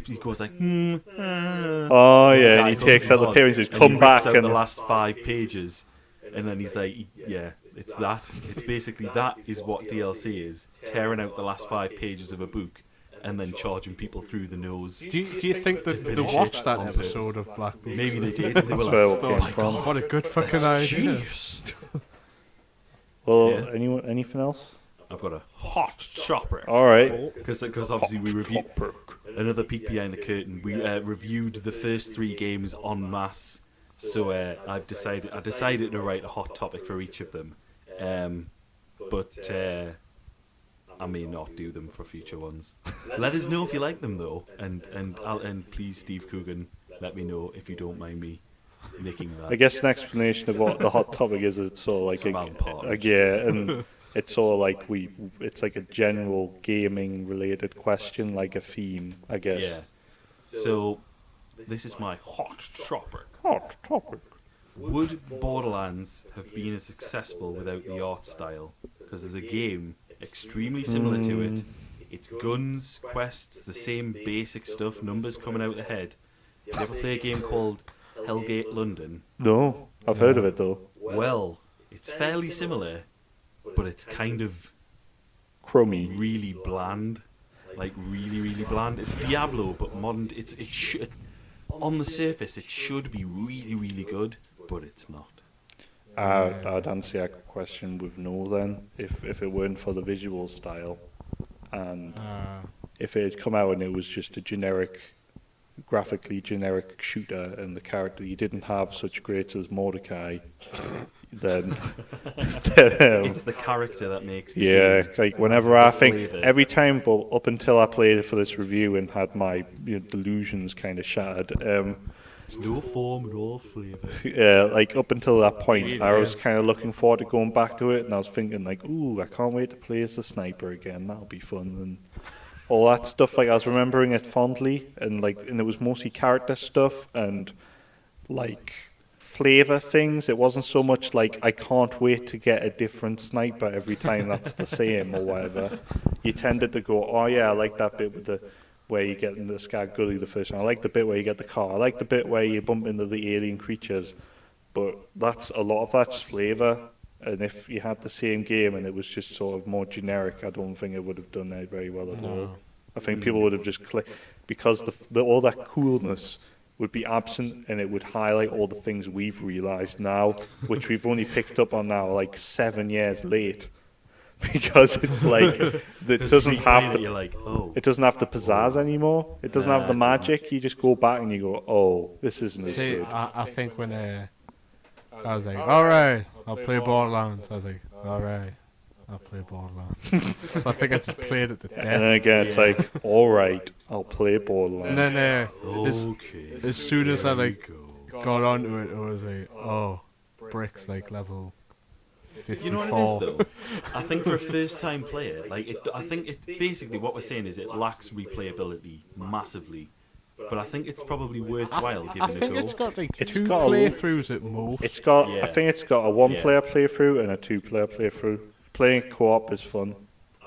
he goes like, Oh yeah, and he guy takes goes out the and paper and says, he "Come rips back," out and the last 5 pages, and then he's like, yeah, it's that. It's basically that is what DLC is, tearing out the last 5 pages of a book and then charging people through the nose. Do you think that they finish watched it that on episode of Black Books? Maybe they did. They were That's like, where it oh my came from. god, What a good fucking that's idea. genius. Well, Yeah. anything else? I've got a hot chopper. All right. Because obviously we reviewed another peek behind the curtain. We reviewed the first 3 games en masse. So I decided to write a hot topic for each of them. But I may not do them for future ones. Let us know if you like them though, and please, Steve Coogan, let me know if you don't mind me nicking that. I guess an explanation of what the hot topic is, it's sort of like From Alan Partridge. yeah, and it's sort of like it's like a general gaming related question, like a theme, I guess. Yeah. So this is my hot topic. Hot topic. Would Borderlands have been as successful without the art style? Because there's a game extremely similar to it. It's guns, quests, the same basic stuff, numbers coming out the head. You ever play a game called Hellgate London? No, I've heard of it though. Well, it's fairly similar, but it's kind of Crummy. really bland. Like really, really bland. It's Diablo, but modern. It should, on the surface, it should be really, really good, but it's not. I'd answer that question with no then, if it weren't for the visual style. And if it had come out and it was just a graphically generic shooter and the character you didn't have such greats as Mordecai, then It's the character that makes the yeah, game. like whenever I The think, flavour. every time, but up until I played it for this review and had my delusions kind of shattered, It's no form and all flavour. like up until that point, It I was is. kind of looking forward to going back to it, and I was thinking like, ooh, I can't wait to play as the sniper again. That'll be fun and all that stuff. Like I was remembering it fondly, and it was mostly character stuff and like flavor things. It wasn't so much like I can't wait to get a different sniper every time that's the same or whatever. You tended to go, oh yeah, I like that bit with the where you get in the Skag Gully the first time. I like the bit where you get the car. I like the bit where you bump into the alien creatures. But that's a lot of that's flavour. And if you had the same game and it was just sort of more generic, I don't think it would have done that very well at all. I think people would have just clicked because all that coolness would be absent, and it would highlight all the things we've realised now, which we've only picked up on now, like 7 years late. Because it's like it doesn't have You're the like, oh, it doesn't have the pizzazz anymore. It doesn't have the it magic. You just go back and you go, oh, this isn't as See, good. I think when I was like, all right, I'll play Borderlands. I was like, all right, I'll play Borderlands. So I think I just played it to And death. then again, it's like, all right, I'll play Borderlands. And then okay. as soon as I there we like go. got onto it, I was like, oh, bricks like level 54. You know what it is though? I think for a first-time player, I think it basically what we're saying is it lacks replayability massively, but I think it's probably worthwhile I giving think a go. it's got like It's 2 got a- playthroughs at most. It's got, Yeah. I think it's got a one-player playthrough and a two-player playthrough. Playing co-op is fun.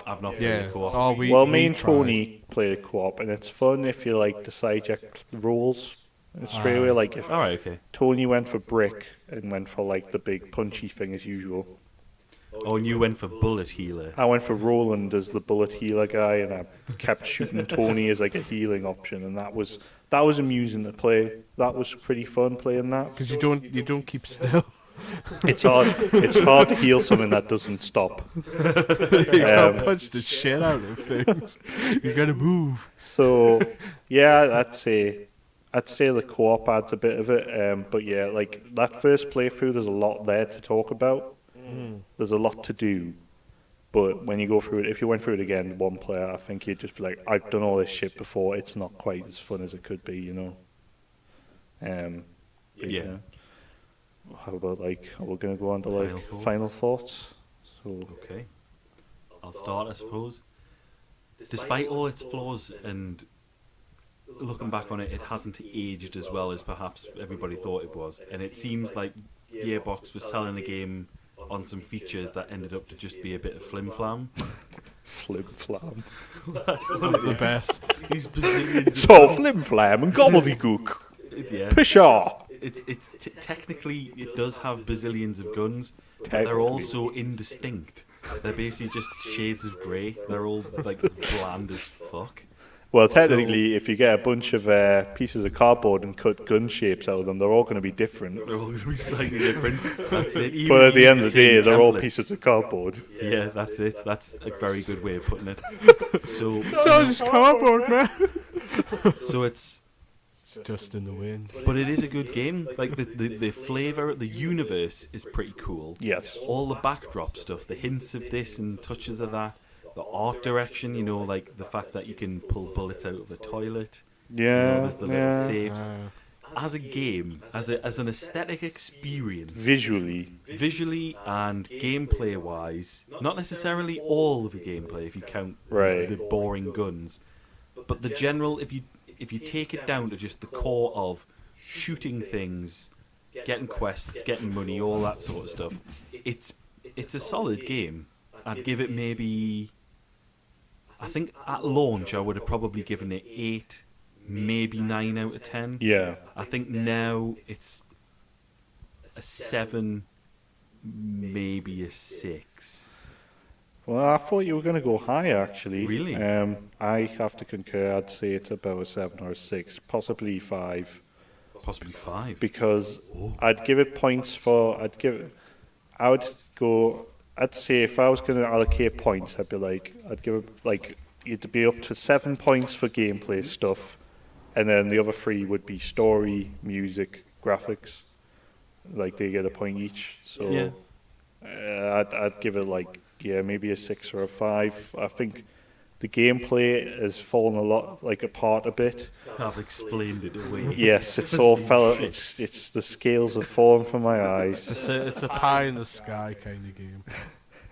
I've not played Yeah. a co-op. Oh, we Me and tried. Tony played co-op, and it's fun if you like decide your roles straight away. Like if All right, okay. Tony went for brick and went for like the big punchy thing as usual. Oh, and you went for bullet healer. I went for Roland as the bullet healer guy, and I kept shooting Tony as like a healing option, and that was amusing to play. That was pretty fun playing that. Because you don't keep still. It's hard to heal something that doesn't stop. You gotta punch the shit out of things. You gotta move. So yeah, I'd say the co-op adds a bit of it. But yeah, like that first playthrough, there's a lot there to talk about. There's a lot to do. But when you go through it, if you went through it again, one player, I think you'd just be like, I've done all this shit before. It's not quite as fun as it could be, you know. But Yeah. How about we're gonna go on to like final thoughts? So Okay. I'll start, I suppose. Despite all its flaws and looking back on it, it hasn't aged as well as perhaps everybody thought it was. And it seems like Gearbox was selling a game on some features that ended up to just be a bit of flim-flam. flim flam. That's what it The is. best. These bazillions of So guns. flim flam and gobbledygook. Yeah. Pshaw. It's technically it does have bazillions of guns, but Technically. they're also indistinct. They're basically just shades of grey. They're all like bland as fuck. Well, technically, if you get a bunch of pieces of cardboard and cut gun shapes out of them, they're all going to be different. They're all going to be slightly different. That's it. Even But at the use end of the day, same they're all template. pieces of cardboard. Yeah, that's it. That's a very good way of putting it. So just cardboard, man. So it's, Just in the wind. but it is a good game. Like the flavor, the universe is pretty cool. Yes. All the backdrop stuff, the hints of this and touches of that, the art direction. Like the fact that you can pull bullets out of a toilet. Yeah. There's the little Yeah. saves. As a game, as an aesthetic experience, Visually. and gameplay wise, not necessarily all of the gameplay if you count Right. the boring guns, but the general, if you take it down to just the core of shooting things, getting quests, getting money, all that sort of stuff, it's a solid game. I'd give it maybe, I think at launch I would have probably given it 8, maybe 9 out of 10. Yeah. I think now it's a 7, maybe a 6. Well, I thought you were going to go higher, actually. Really? I have to concur. I'd say it's about a 7 or a 6, possibly 5. Possibly 5. Because I'd give it points for. I'd say if I was going to allocate points, I'd give it like it'd be up to 7 points for gameplay stuff, and then the other 3 would be story, music, graphics. Like they get a point each. So Yeah. I'd give it maybe a 6 or a 5. I think the gameplay has fallen apart a bit. I've explained it away. Yes, it's all it's the scales have fallen from my eyes. It's a pie in the sky kind of game.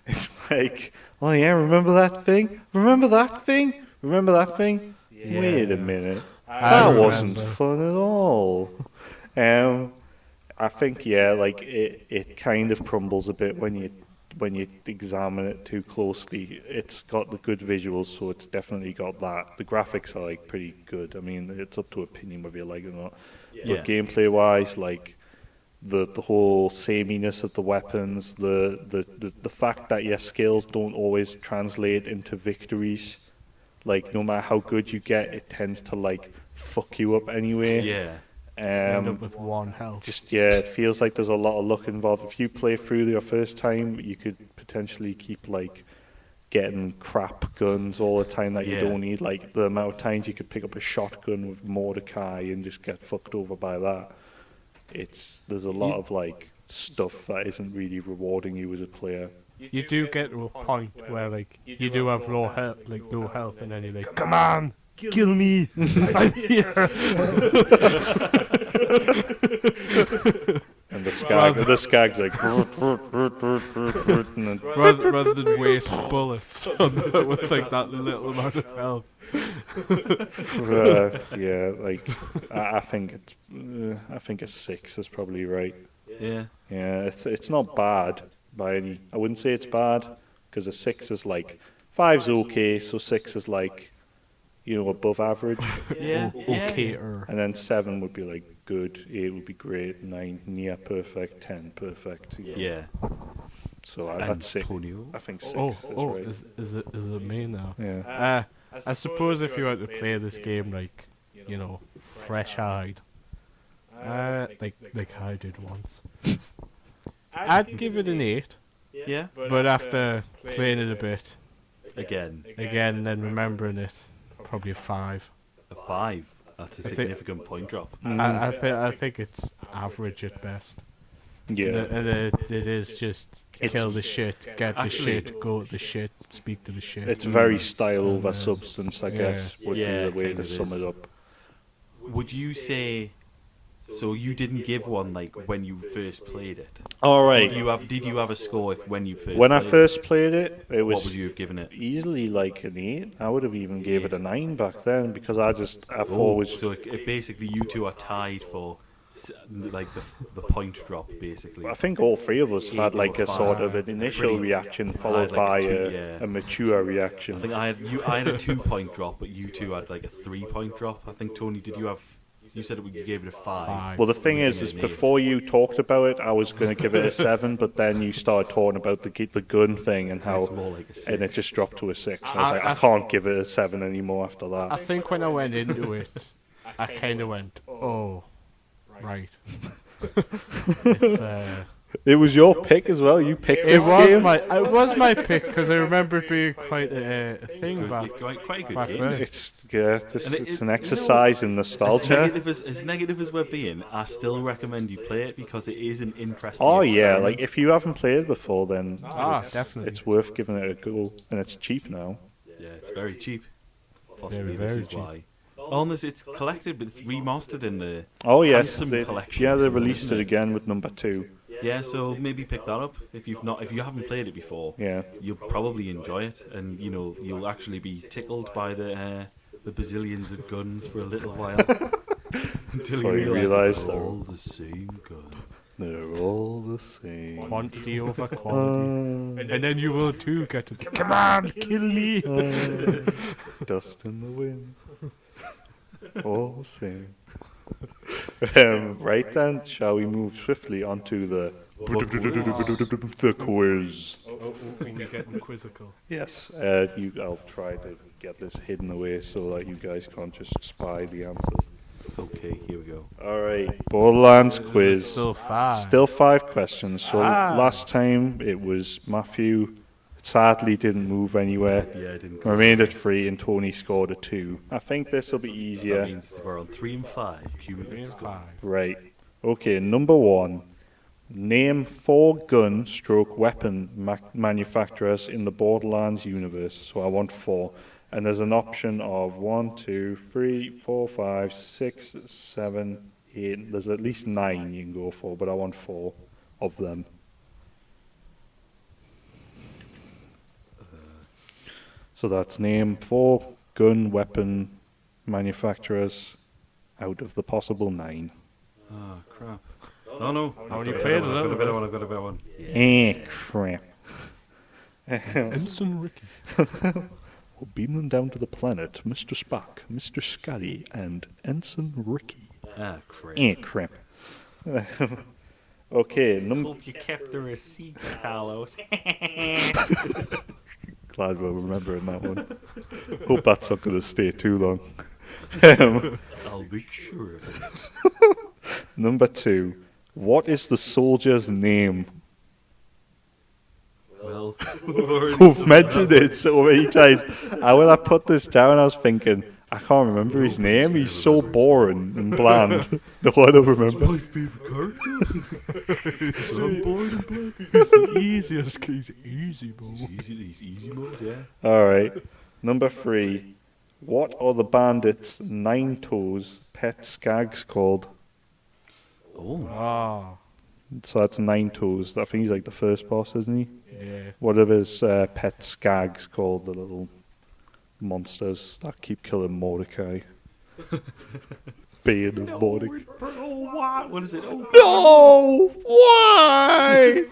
It's like, oh yeah, remember that thing? Remember that thing? Remember that thing? Yeah. Wait a minute, I that wasn't remember. fun at all. I think it kind of crumbles a bit when you examine it too closely. It's got the good visuals, so it's definitely got that. The graphics are pretty good. I mean, it's up to opinion whether you like it or not. Yeah. But gameplay wise, the whole sameness of the weapons, the fact that your skills don't always translate into victories. No matter how good you get, it tends to fuck you up anyway. Yeah. End up with 1 health. It feels like there's a lot of luck involved. If you play through your first time, you could potentially keep getting crap guns all the time that you Yeah. don't need. The amount of times you could pick up a shotgun with Mordecai and just get fucked over by that. There's a lot of stuff that isn't really rewarding you as a player. You do get to a point where you do have low health, and then you're like, come on, kill me, I'm here. And the skag's like, and then, rather than waste bullets with that little amount of health. I think a 6 is probably right. Yeah. Yeah, it's not bad by any. I wouldn't say it's bad because a 6 is 5's okay, so 6 is above average, Yeah. Okay-er. and then 7 would be good, 8 would be great, 9 near perfect, 10 perfect. Yeah. So And I'd say Antonio? I think 6 Oh, is right. is it me now? Yeah. I suppose if you were to play this game fresh-eyed, like I did once, I'd give it an 8. Yeah. But after playing it a bit Again, again, then remembering it, probably a 5. a 5. That's a I think- significant point drop. I think it's average at best. Yeah. And it is just kill the shit, get the Actually- shit, go to the shit, speak to the shit. It's very style over Yeah. substance, I Yeah. guess, would Yeah, be the way kind to of sum is. it up. Would you say? So you didn't give one when you first played it. All right. Did you have a score when you first? When I played first played it, it it? What was would you have given it? easily an 8. I would have even gave it a 9 back then because I've Oh, always. so it basically you two are tied for the point drop basically. I think all 3 of us Eight had or a sort of an initial Pretty- reaction I had followed by a 2, yeah. a mature reaction. I think I had a 2 point drop, but you two had a 3 point drop. I think Tony, did you have? You said you gave it a 5. Well, the thing is before you talked about it, I was going to give it a 7, but then you started talking about the gun thing and how, It's more like a 6. and it just dropped to a 6. I was like, I can't give it a 7 anymore after that. I think when I went into it, I kind of went, oh, right. It's, It was your pick as well. You picked it this was game. my pick because I remember it being quite a thing back Quite a good back game. then. It's an exercise in nostalgia. As negative as we're being, I still recommend you play it because it is an interesting. Oh yeah, experiment. like if you haven't played it before, then Definitely. it's worth giving it a go, and it's cheap now. Yeah, it's very cheap. Possibly Very, this very is why. Oh, this it's collected, but it's remastered in the Oh yes, Handsome collection. yeah, or they something, released isn't it again with number 2. Yeah, so maybe pick that up if you haven't played it before. Yeah. You'll probably enjoy it, and you'll actually be tickled by the bazillions of guns for a little while until Before you you realise realise they're they're- all the same gun. They're all the same. Quantity over quality. And then you will too get to the come on, kill me. Dust in the wind. All the same. Right then, shall we move swiftly onto the quiz? We getting quizzical. Yes, I'll try to get this hidden away so that you guys can't just spy the answers. Okay, here we go. All right, Borderlands quiz. Still 5. Still 5 questions. So last time it was Matthew. Sadly, didn't move anywhere. Yeah, I didn't. Remained at 3, and Tony scored a 2. I think this will be That easier. means we're on 3 and 5 cumulative score. 5. Right. Okay, number 1. Name 4 gun/weapon manufacturers in the Borderlands universe. So I want 4. And there's an option of 1, 2, 3, 4, 5, 6, 7, 8. There's at least 9 you can go for, but I want 4 of them. So that's name 4 gun weapon manufacturers out of the possible 9. Oh, crap. Oh, no. I only played a little I've got a better one. Crap. Ensign Ricky. We'll beam them down to the planet, Mr. Spock, Mr. Scotty, and Ensign Ricky. Ah, crap. Crap. Okay, Hope you kept the receipt, Carlos. Glad we're remembering that one. Hope that's not going to stay too long. I'll be sure of it. Number 2. What is the soldier's name? Well, We've mentioned it so many times. When I put this down, I was thinking, I can't remember his name. He's so boring and bland. No, I don't remember. my favourite character. So bored and bland. He's the easiest. He's easy, bro. He's easy mode, yeah. All right. Number 3. What are the bandits' 9 toes pet skags called? Oh, Ah, So that's 9 toes. I think he's like the first boss, isn't he? yeah. What are his pet skags called? The little monsters that keep killing Mordecai. Bane of Mordecai. what is it? Oh, No! Why?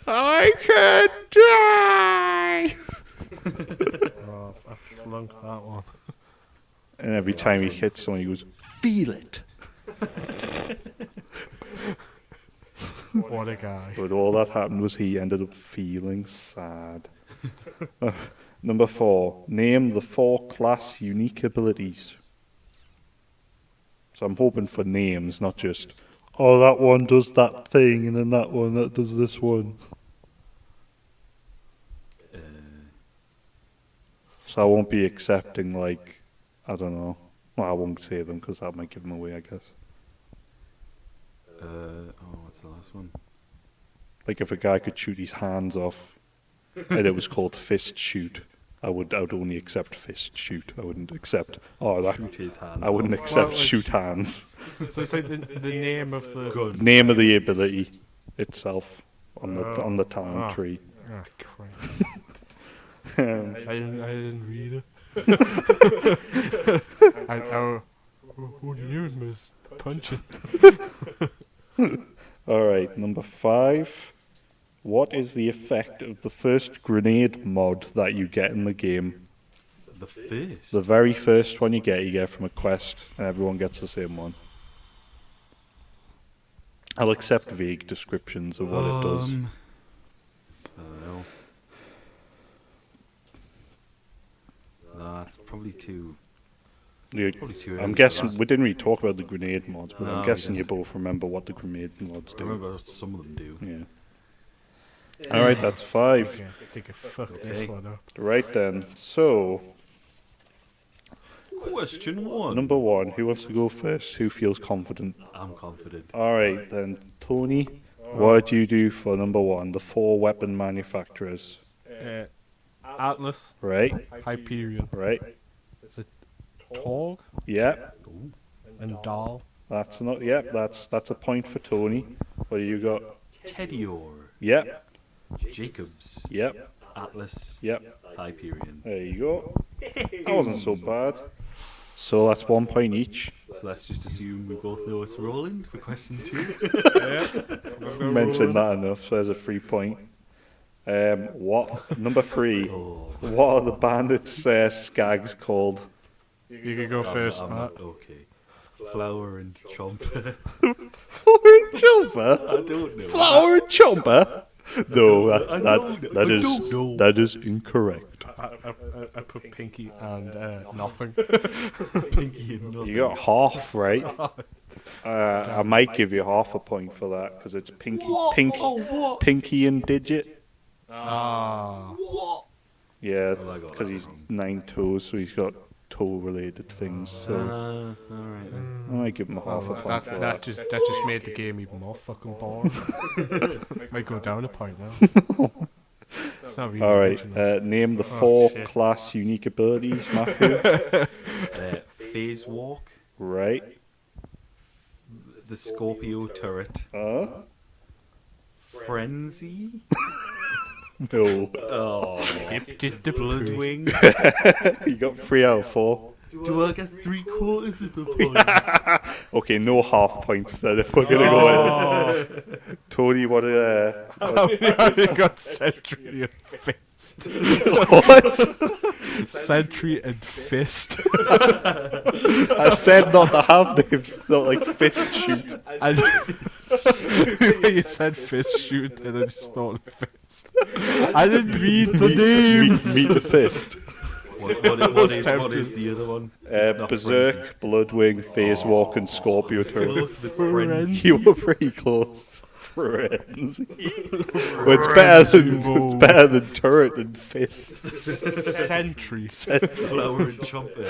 I can't die! Oh, I flunked that one. And every time he hits someone, he goes, feel it. What a guy. But all that happened was he ended up feeling sad. Number 4. Name the 4 class unique abilities. So I'm hoping for names, not just, oh, that one does that thing, and then that one that does this one. So I won't be accepting, like, I don't know. Well, I won't say them because that might give them away, I guess. what's the last one? Like if a guy could shoot his hands off, and it was called fist shoot, I would only accept fist shoot. I wouldn't accept Shoot his hand. I wouldn't off. accept Well, shoot hands. So it's like the name of the... Gun. Name of the ability itself on the talent tree. Ah, crap. Um, I didn't read it. Who knew was punching? all right, number 5. What is the effect of the first grenade mod that you get in the game? The first. The very first one you get from a quest, and everyone gets the same one. I'll accept vague descriptions of what it does. I don't know. That's probably too. Probably too early I'm for guessing that. we didn't really talk about the grenade mods, but No, I'm we guessing you didn't. both remember what the grenade mods I do. remember some of them do. Yeah. All right, that's 5. Okay, they can fuck Okay. this one up. Right then. So, Question 1. number 1. Who wants to go first? Who feels confident? I'm confident. All right then, Tony. What do you do for number 1? The 4 weapon manufacturers. Atlas, Right. Hyperion, Right. Torg, Yep. and Dahl. That's not. Yep. That's a point for Tony. What do you got? Tedior. Yep. Jacobs. Yep. Atlas. Yep. Hyperion. There you go. That wasn't so bad. So that's 1 point each. So let's just assume we both know it's rolling for question 2. Mentioned that enough. So there's a 3 point. What number 3? Oh. What are the bandits' skags called? You can go first, I'm Matt. not okay. Flower and chomper. Flower and chomper. I don't know. Flower and chomper. No, I don't know. that is incorrect. I put Pinky and nothing. Pinky and nothing. You got half right. I might give you half a point for that because it's Pinky, What? Pinky and Digit. Ah. What? Yeah, Well, I got because that he's wrong. 9 toes, so he's got toe-related things. So Alright then. I might give him a half a point for That that. just made the game even more fucking boring. Might go down a point now. It's not really All right, original. name the 4 shit. class unique abilities, Matthew. Phase walk. Right. The Scorpio turret. Frenzy. No. Oh. Did the Bloodwing. You got 3 out of 4. Do I get 3/4 of a point? Okay, no half points then if we're gonna go in. Tony, what? I got Sentry and Fist. What? Sentry and Fist. I said not to have names, not like fist shoot. You said Fist shoot and I just thought Fist. I didn't read the names. Meet the fist. What is the other one? It's not Berserk, Bloodwing, Phase Walk, and Scorpio turret. Close with Frenzy. You were pretty close. Friends. Well, it's better than turret and fist. Sentry. Flower and Chomper.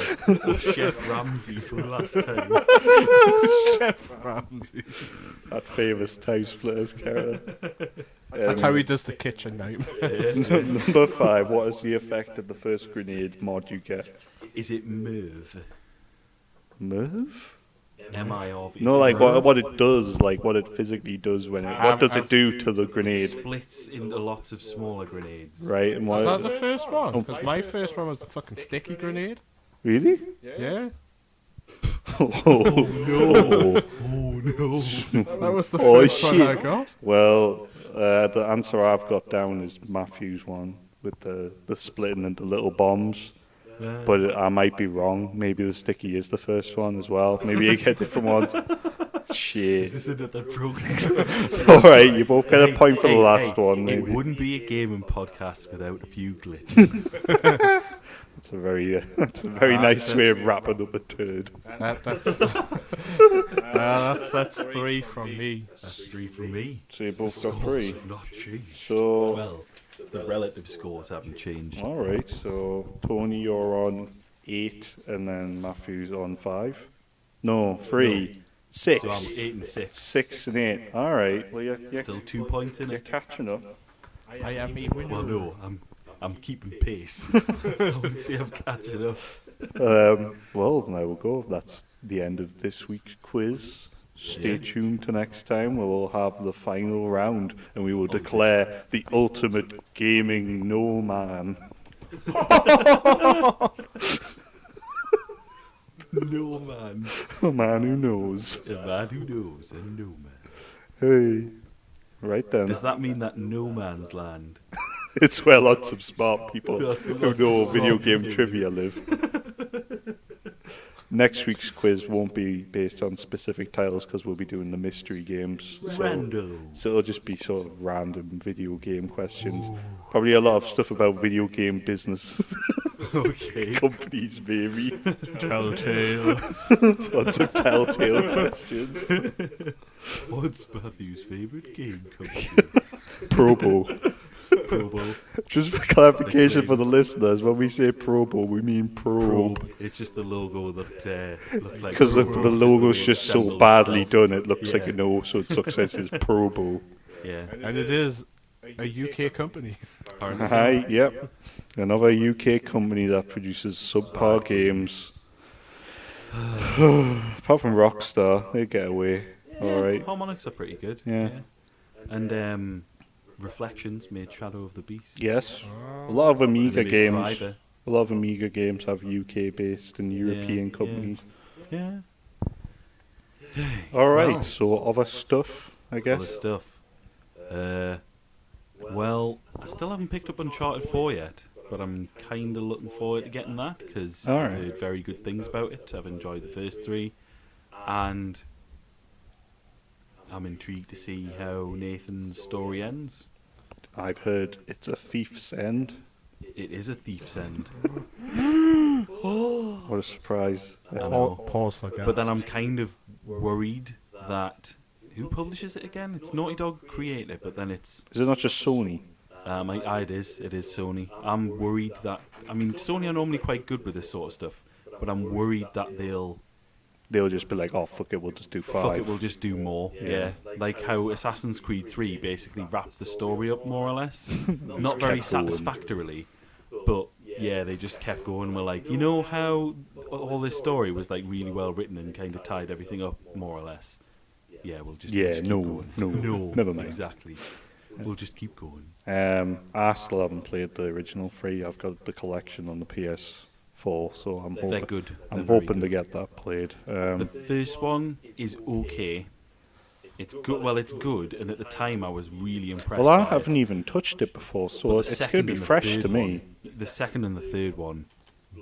Or Chef Ramsay from last time. Chef Ramsay. That famous time splitters character. That's how he does the kitchen nightmares. Number 5. What is the effect of the first grenade mod you get? Is it Merv? Move? M-I-R-V. No, like what it does, like what it physically does when it. What does it do to the grenade? Splits into lots of smaller grenades. Right? And Was that what? the first one? Because my first one was the fucking sticky grenade. Really? Yeah. Oh no! That was the Oh, first one I shit. got. Well, the answer I've got down is Matthew's one with the splitting into little bombs. But I might be wrong. Maybe the sticky is the first one as well. Maybe you get different ones. Is Shit. this another program? Alright, you both get a point for the last one, It maybe. wouldn't be a gaming podcast without a few glitches. That's a very nice way of wrapping up a turd. That's 3 from me. That's 3 from me. So you both got Scores 3. have not changed. So, Well, the relative scores haven't changed. alright, so Tony, you're on 8, and then Matthew's on 5. No, 3. 6. So I'm 8 and 6. 6 and 8. Alright, well, you're Still 2 points in you're it. catching up. I am a winner. Well, no, I'm keeping pace. I wouldn't say I'm catching up. Well, there we go. That's the end of this week's quiz. Stay tuned to next time where we'll have the final round and we will declare the ultimate gaming no man. No man. A man who knows. A man who knows, and no man. Hey. Right then. Does that mean that no man's land It's where lots of smart people Lots who of know smart video game people. trivia live. Next week's quiz won't be based on specific titles because we'll be doing the mystery games. So it'll just be sort of random video game questions. Probably a lot of stuff about video game business. Okay. Companies, maybe. Telltale. Lots of telltale questions. What's Matthew's favourite game company? Probo. Probo. Just for clarification for the listeners, when we say Probo, we mean probe. It's just the logo that looked like Because the Probo, logo's way just it so assembled badly itself. done, it looks like Yeah. an O, so it success is Probo. Yeah. And it is a UK company. Apparently so. Hi, yep. Another UK company that produces subpar games. Apart from Rockstar, they get away. Alright. Harmonix are pretty good. Yeah. And Reflections made Shadow of the Beast. Yes. A lot of And Amiga they made games. Driver. A lot of Amiga games have UK based and European yeah. companies. Yeah. Alright, Well. so other stuff, I guess. Other stuff. Well, I still haven't picked up Uncharted 4 yet, but I'm kind of looking forward to getting that because I've Alright. heard very good things about it. I've enjoyed the first three, and I'm intrigued to see how Nathan's story ends. I've heard it's a thief's end. It is a thief's end. What a surprise. I know. Pause for gas. But then I'm kind of worried that... Who publishes it again? It's Naughty Dog Creative, but then it's... Is it not just Sony? It is Sony. I'm worried that... I mean, Sony are normally quite good with this sort of stuff, but I'm worried that they'll Just be like, oh, fuck it, we'll just do 5. fuck it, we'll just do more. Yeah. Like how Assassin's Creed 3 basically wrapped the story up more or less. Not very kept going. satisfactorily, but yeah, they just kept going. We're like, you know how all this story was like really well written and kind of tied everything up more or less. Yeah, we'll just keep no, going. no, never mind. Exactly. We'll just keep going. I still haven't played the original 3. I've got the collection on the PS4, so I'm They're hoping, good. I'm They're very hoping to good. get that played. The first one is okay. It's good. Well, it's good, and at the time I was really impressed. Well, I by haven't it. even touched it before, But so the it's going second to be and the fresh third to me. one- the second and the third one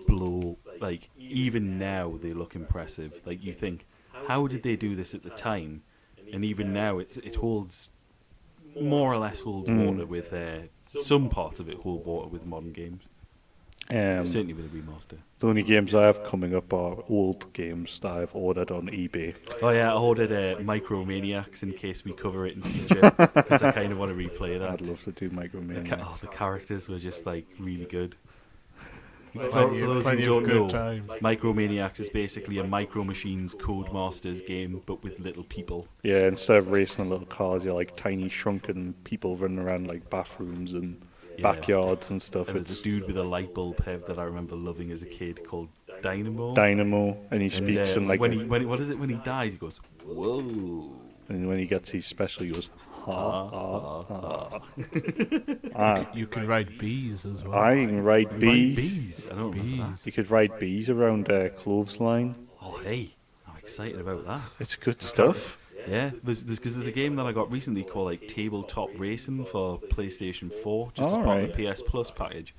blow. Like even now they look impressive. Like you think, how did they do this at the time? And even now it holds more or less holds water with some parts of it hold water with modern games. Certainly with a remaster. The only games I have coming up are old games that I've ordered on eBay. Oh yeah, I ordered Micromaniacs in case we cover it in future because I kind of want to replay that. I'd love to do Micromania. The characters were just like really good. For Plenty those who of don't good know, times. Micromaniacs is basically a Micro Machines Codemasters game, but with little people. Yeah, instead of racing in little cars, you're like tiny shrunken people running around like bathrooms and Yeah. backyards and stuff. And there's It's a dude with a light bulb head that I remember loving as a kid called Dynamo. Dynamo, and he And, speaks in like, when he dies, he goes, "Whoa!" and when he gets his special, he goes, You can ride bees as well. I can ride Right, bees. bees. I don't remember that. You could ride bees around clothesline. Oh hey, I'm excited about that. It's good stuff. Yeah, there's a game that I got recently called like Tabletop Racing for PlayStation 4, just as part of Alright. the PS Plus package,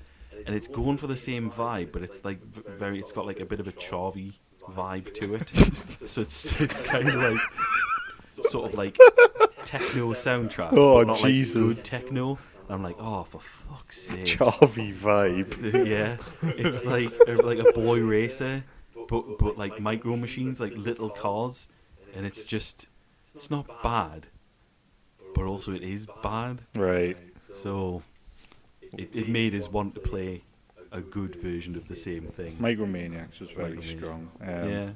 and it's going for the same vibe, but it's like it's got like a bit of a Charvy vibe to it, so it's kind of like sort of like techno soundtrack, Oh, but not Jesus. like good techno. And I'm like, oh, for fuck's sake. Charvy vibe. Yeah, it's like a boy racer, but like micro machines, like little cars, and it's not bad, but also it is bad. Right. So it made us want to play a good version of the same thing. Micromaniacs is very Micromaniacs. strong. Yeah.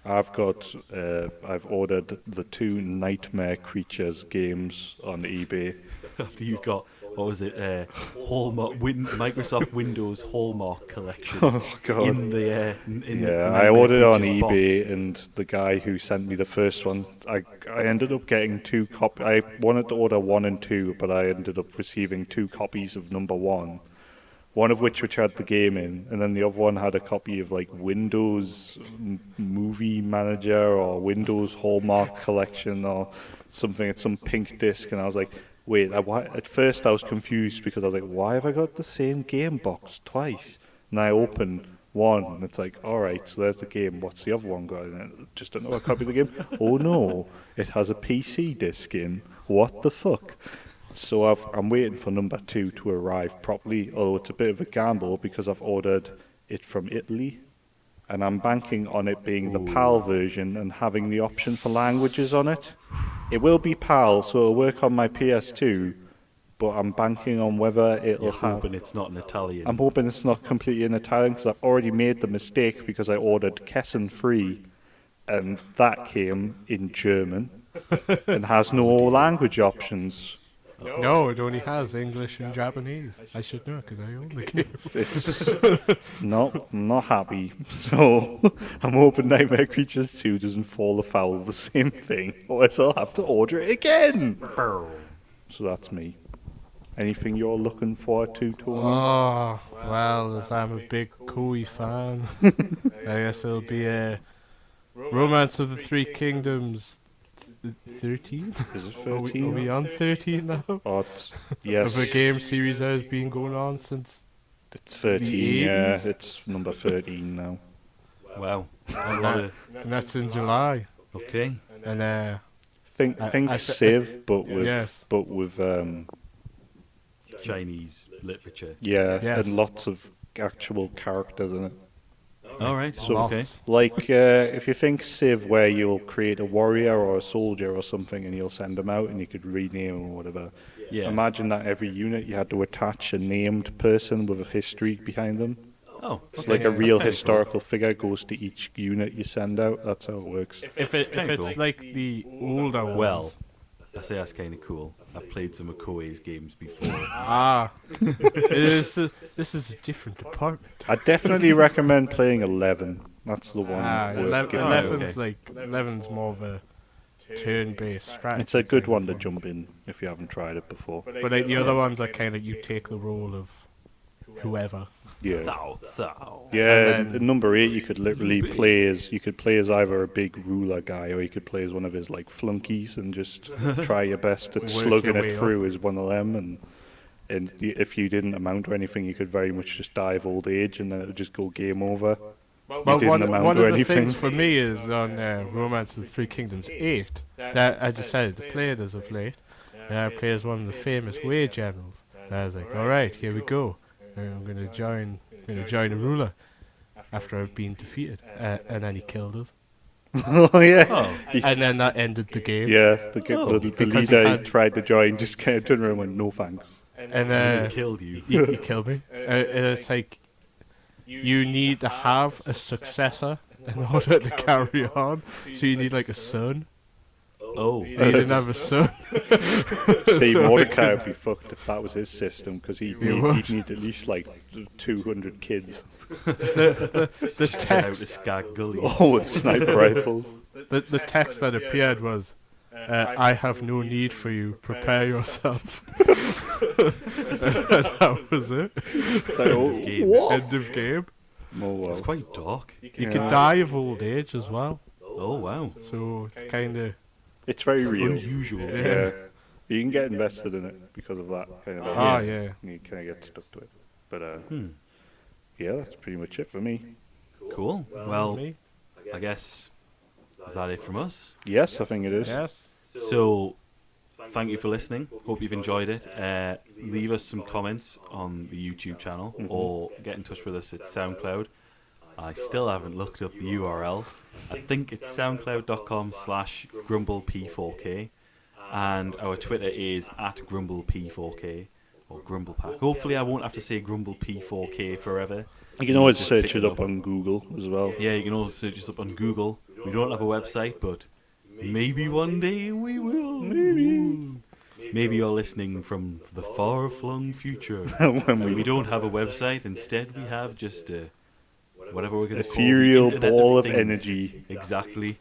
I've ordered the 2 Nightmare Creatures games on eBay. After you got what was it? Microsoft Windows Hallmark collection. Oh god. In the Yeah, I ordered it on Creatures eBay, box. and the guy who sent me the first one, I ended up getting 2 copies. I wanted to order 1 and 2, but I ended up receiving 2 copies of number 1. One of which had the game in, and then the other one had a copy of like Windows Movie Manager or Windows Hallmark Collection or something. It's some pink disc, and I was like, wait, at first I was confused because I was like, why have I got the same game box twice? And I opened one, and it's like, alright, so there's the game. What's the other one got in it? Just another copy of the game? Oh no, it has a PC disc in. What the fuck? So I'm waiting for number 2 to arrive properly, although it's a bit of a gamble because I've ordered it from Italy. And I'm banking on it being the PAL version and having the option for languages on it. It will be PAL, so it'll work on my PS2, but I'm banking on whether it'll You're have... hoping it's not in Italian. I'm hoping it's not completely in Italian, because I've already made the mistake because I ordered Kessen Free, and that came in German, and has no language options. No, it only has English and Japanese. I should know because I own the game. It's no, I'm not happy. So I'm hoping Nightmare Creatures 2 doesn't fall afoul of the same thing, or else I'll have to order it again. So that's me. Anything you're looking forward to, Tony? Oh, well, as I'm a big Koi fan, I guess it'll be a Romance of the Three Kingdoms 13? Is it Are 13? we on 13 now? Oh, yes. Of a game series that has been going on since... It's 13, the yeah. 80s? It's number 13 now. Wow. And that's in July. Okay. And Think Civ, but with yes. Chinese literature. Yeah, Yes. and lots of actual characters in it. All right. So, okay. like, if you think Civ, where you'll create a warrior or a soldier or something, and you'll send them out, and you could rename them or whatever. Yeah. Imagine that every unit you had to attach a named person with a history behind them. Oh, It's okay. like a That's real kinda historical figure goes to each unit you send out. That's how it works. if kinda it's cool. like the older Cool. ones... Well, I say that's kind of cool. I've played some of Koei's games before. This is a different department. I definitely recommend playing 11. That's the one worth giving it. 11's like 11's more of a turn-based strategy. It's a good thing one to for- jump in if you haven't tried it before. But like the other ones are kind of you take the role of whoever. Yeah. South. Yeah, And then- in number 8 you could literally play as either a big ruler guy or you could play as one of his like flunkies and just try your best at Work slugging your it way through as one of them, and if you didn't amount to anything you could very much just die of old age and then it would just go game over. Well, didn't one amount of to the anything. things for me is on Romance of the Three Kingdoms 8 that I decided to play it as of late. And I play as one of the famous way generals. And I was like, all right, here we go. I'm going to join a ruler after I've been defeated. And then he killed us. Oh yeah. Oh, And then that ended the game. Yeah, the Because leader he who had- tried to join just kind of turned around and went, no thanks. And he killed you. he killed me. It's like you need to have a successor in order to carry on. So you need like a son. Oh, He didn't have a son. See, Mordecai would be fucked if that was his system because he'd would. need at least like 200 kids. The just get out text of Skag Gully. Oh, with sniper rifles. the text that appeared was, "I have no need for you. Prepare yourself." And that was it. Like, oh, Game. what? End of game. Oh, wow. It's quite dark. You can die of old age as well, Oh wow. so it's kind of It's very real. Unusual. Yeah. You can get invested in it because of that kind of thing. oh yeah. You kind of get stuck to it. But yeah, that's pretty much it for me. Cool. Well, Me? I guess is that it from us? Yes, I think it is. Yes. So, thank you for listening. Hope you've enjoyed it. Leave us some comments on the YouTube channel or get in touch with us at SoundCloud. I still haven't looked up the URL. I think it's soundcloud.com/Grumble P4K. And our Twitter is @Grumble P4K or Grumble Pack. Hopefully I won't have to say Grumble P4K forever. You can always Just search pick it them up on Google as well. Yeah, you can also search us up on Google. We don't have a website, but maybe one day we will. Maybe you're listening from the far-flung future. When And we don't have a website. Instead, we have just whatever we're going to call the ethereal Internet ball of Things. energy. Exactly.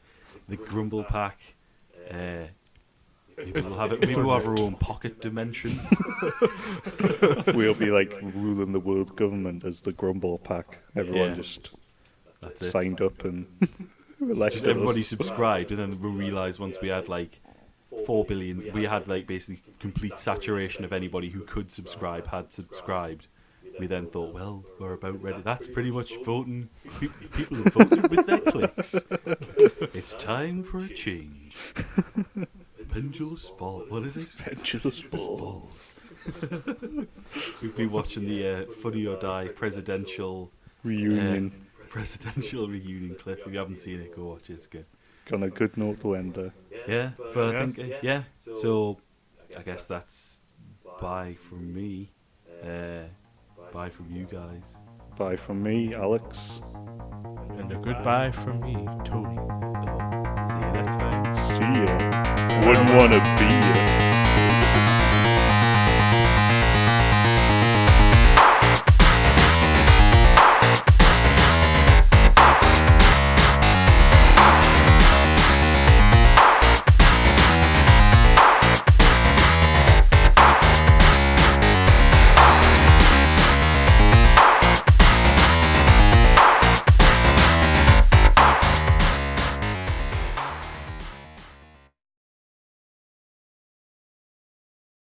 The Grumble Pack. Maybe we'll have it. Maybe we'll have our own pocket dimension. We'll be like ruling the world government as the Grumble Pack. Everyone Yeah. just That's it. signed up and elected Just everybody us. subscribed, and then we realised once we had like 4 billion. We had like basically complete saturation of anybody who could subscribe had subscribed. We then thought, well, we're about ready. That's pretty much voting. People have voted with their clicks. It's time for a change. Pendulous ball. What is it? Pendulous balls. We've been watching the Funny or Die presidential Reunion. Presidential reunion clip. If you haven't seen it, go watch it. It's good. On a good note to end there. Yeah, but I think So I guess that's bye from me. Bye from you guys. Bye from me, Alex. And a goodbye from me, Tony. See you next time. See ya. Wouldn't wanna be ya.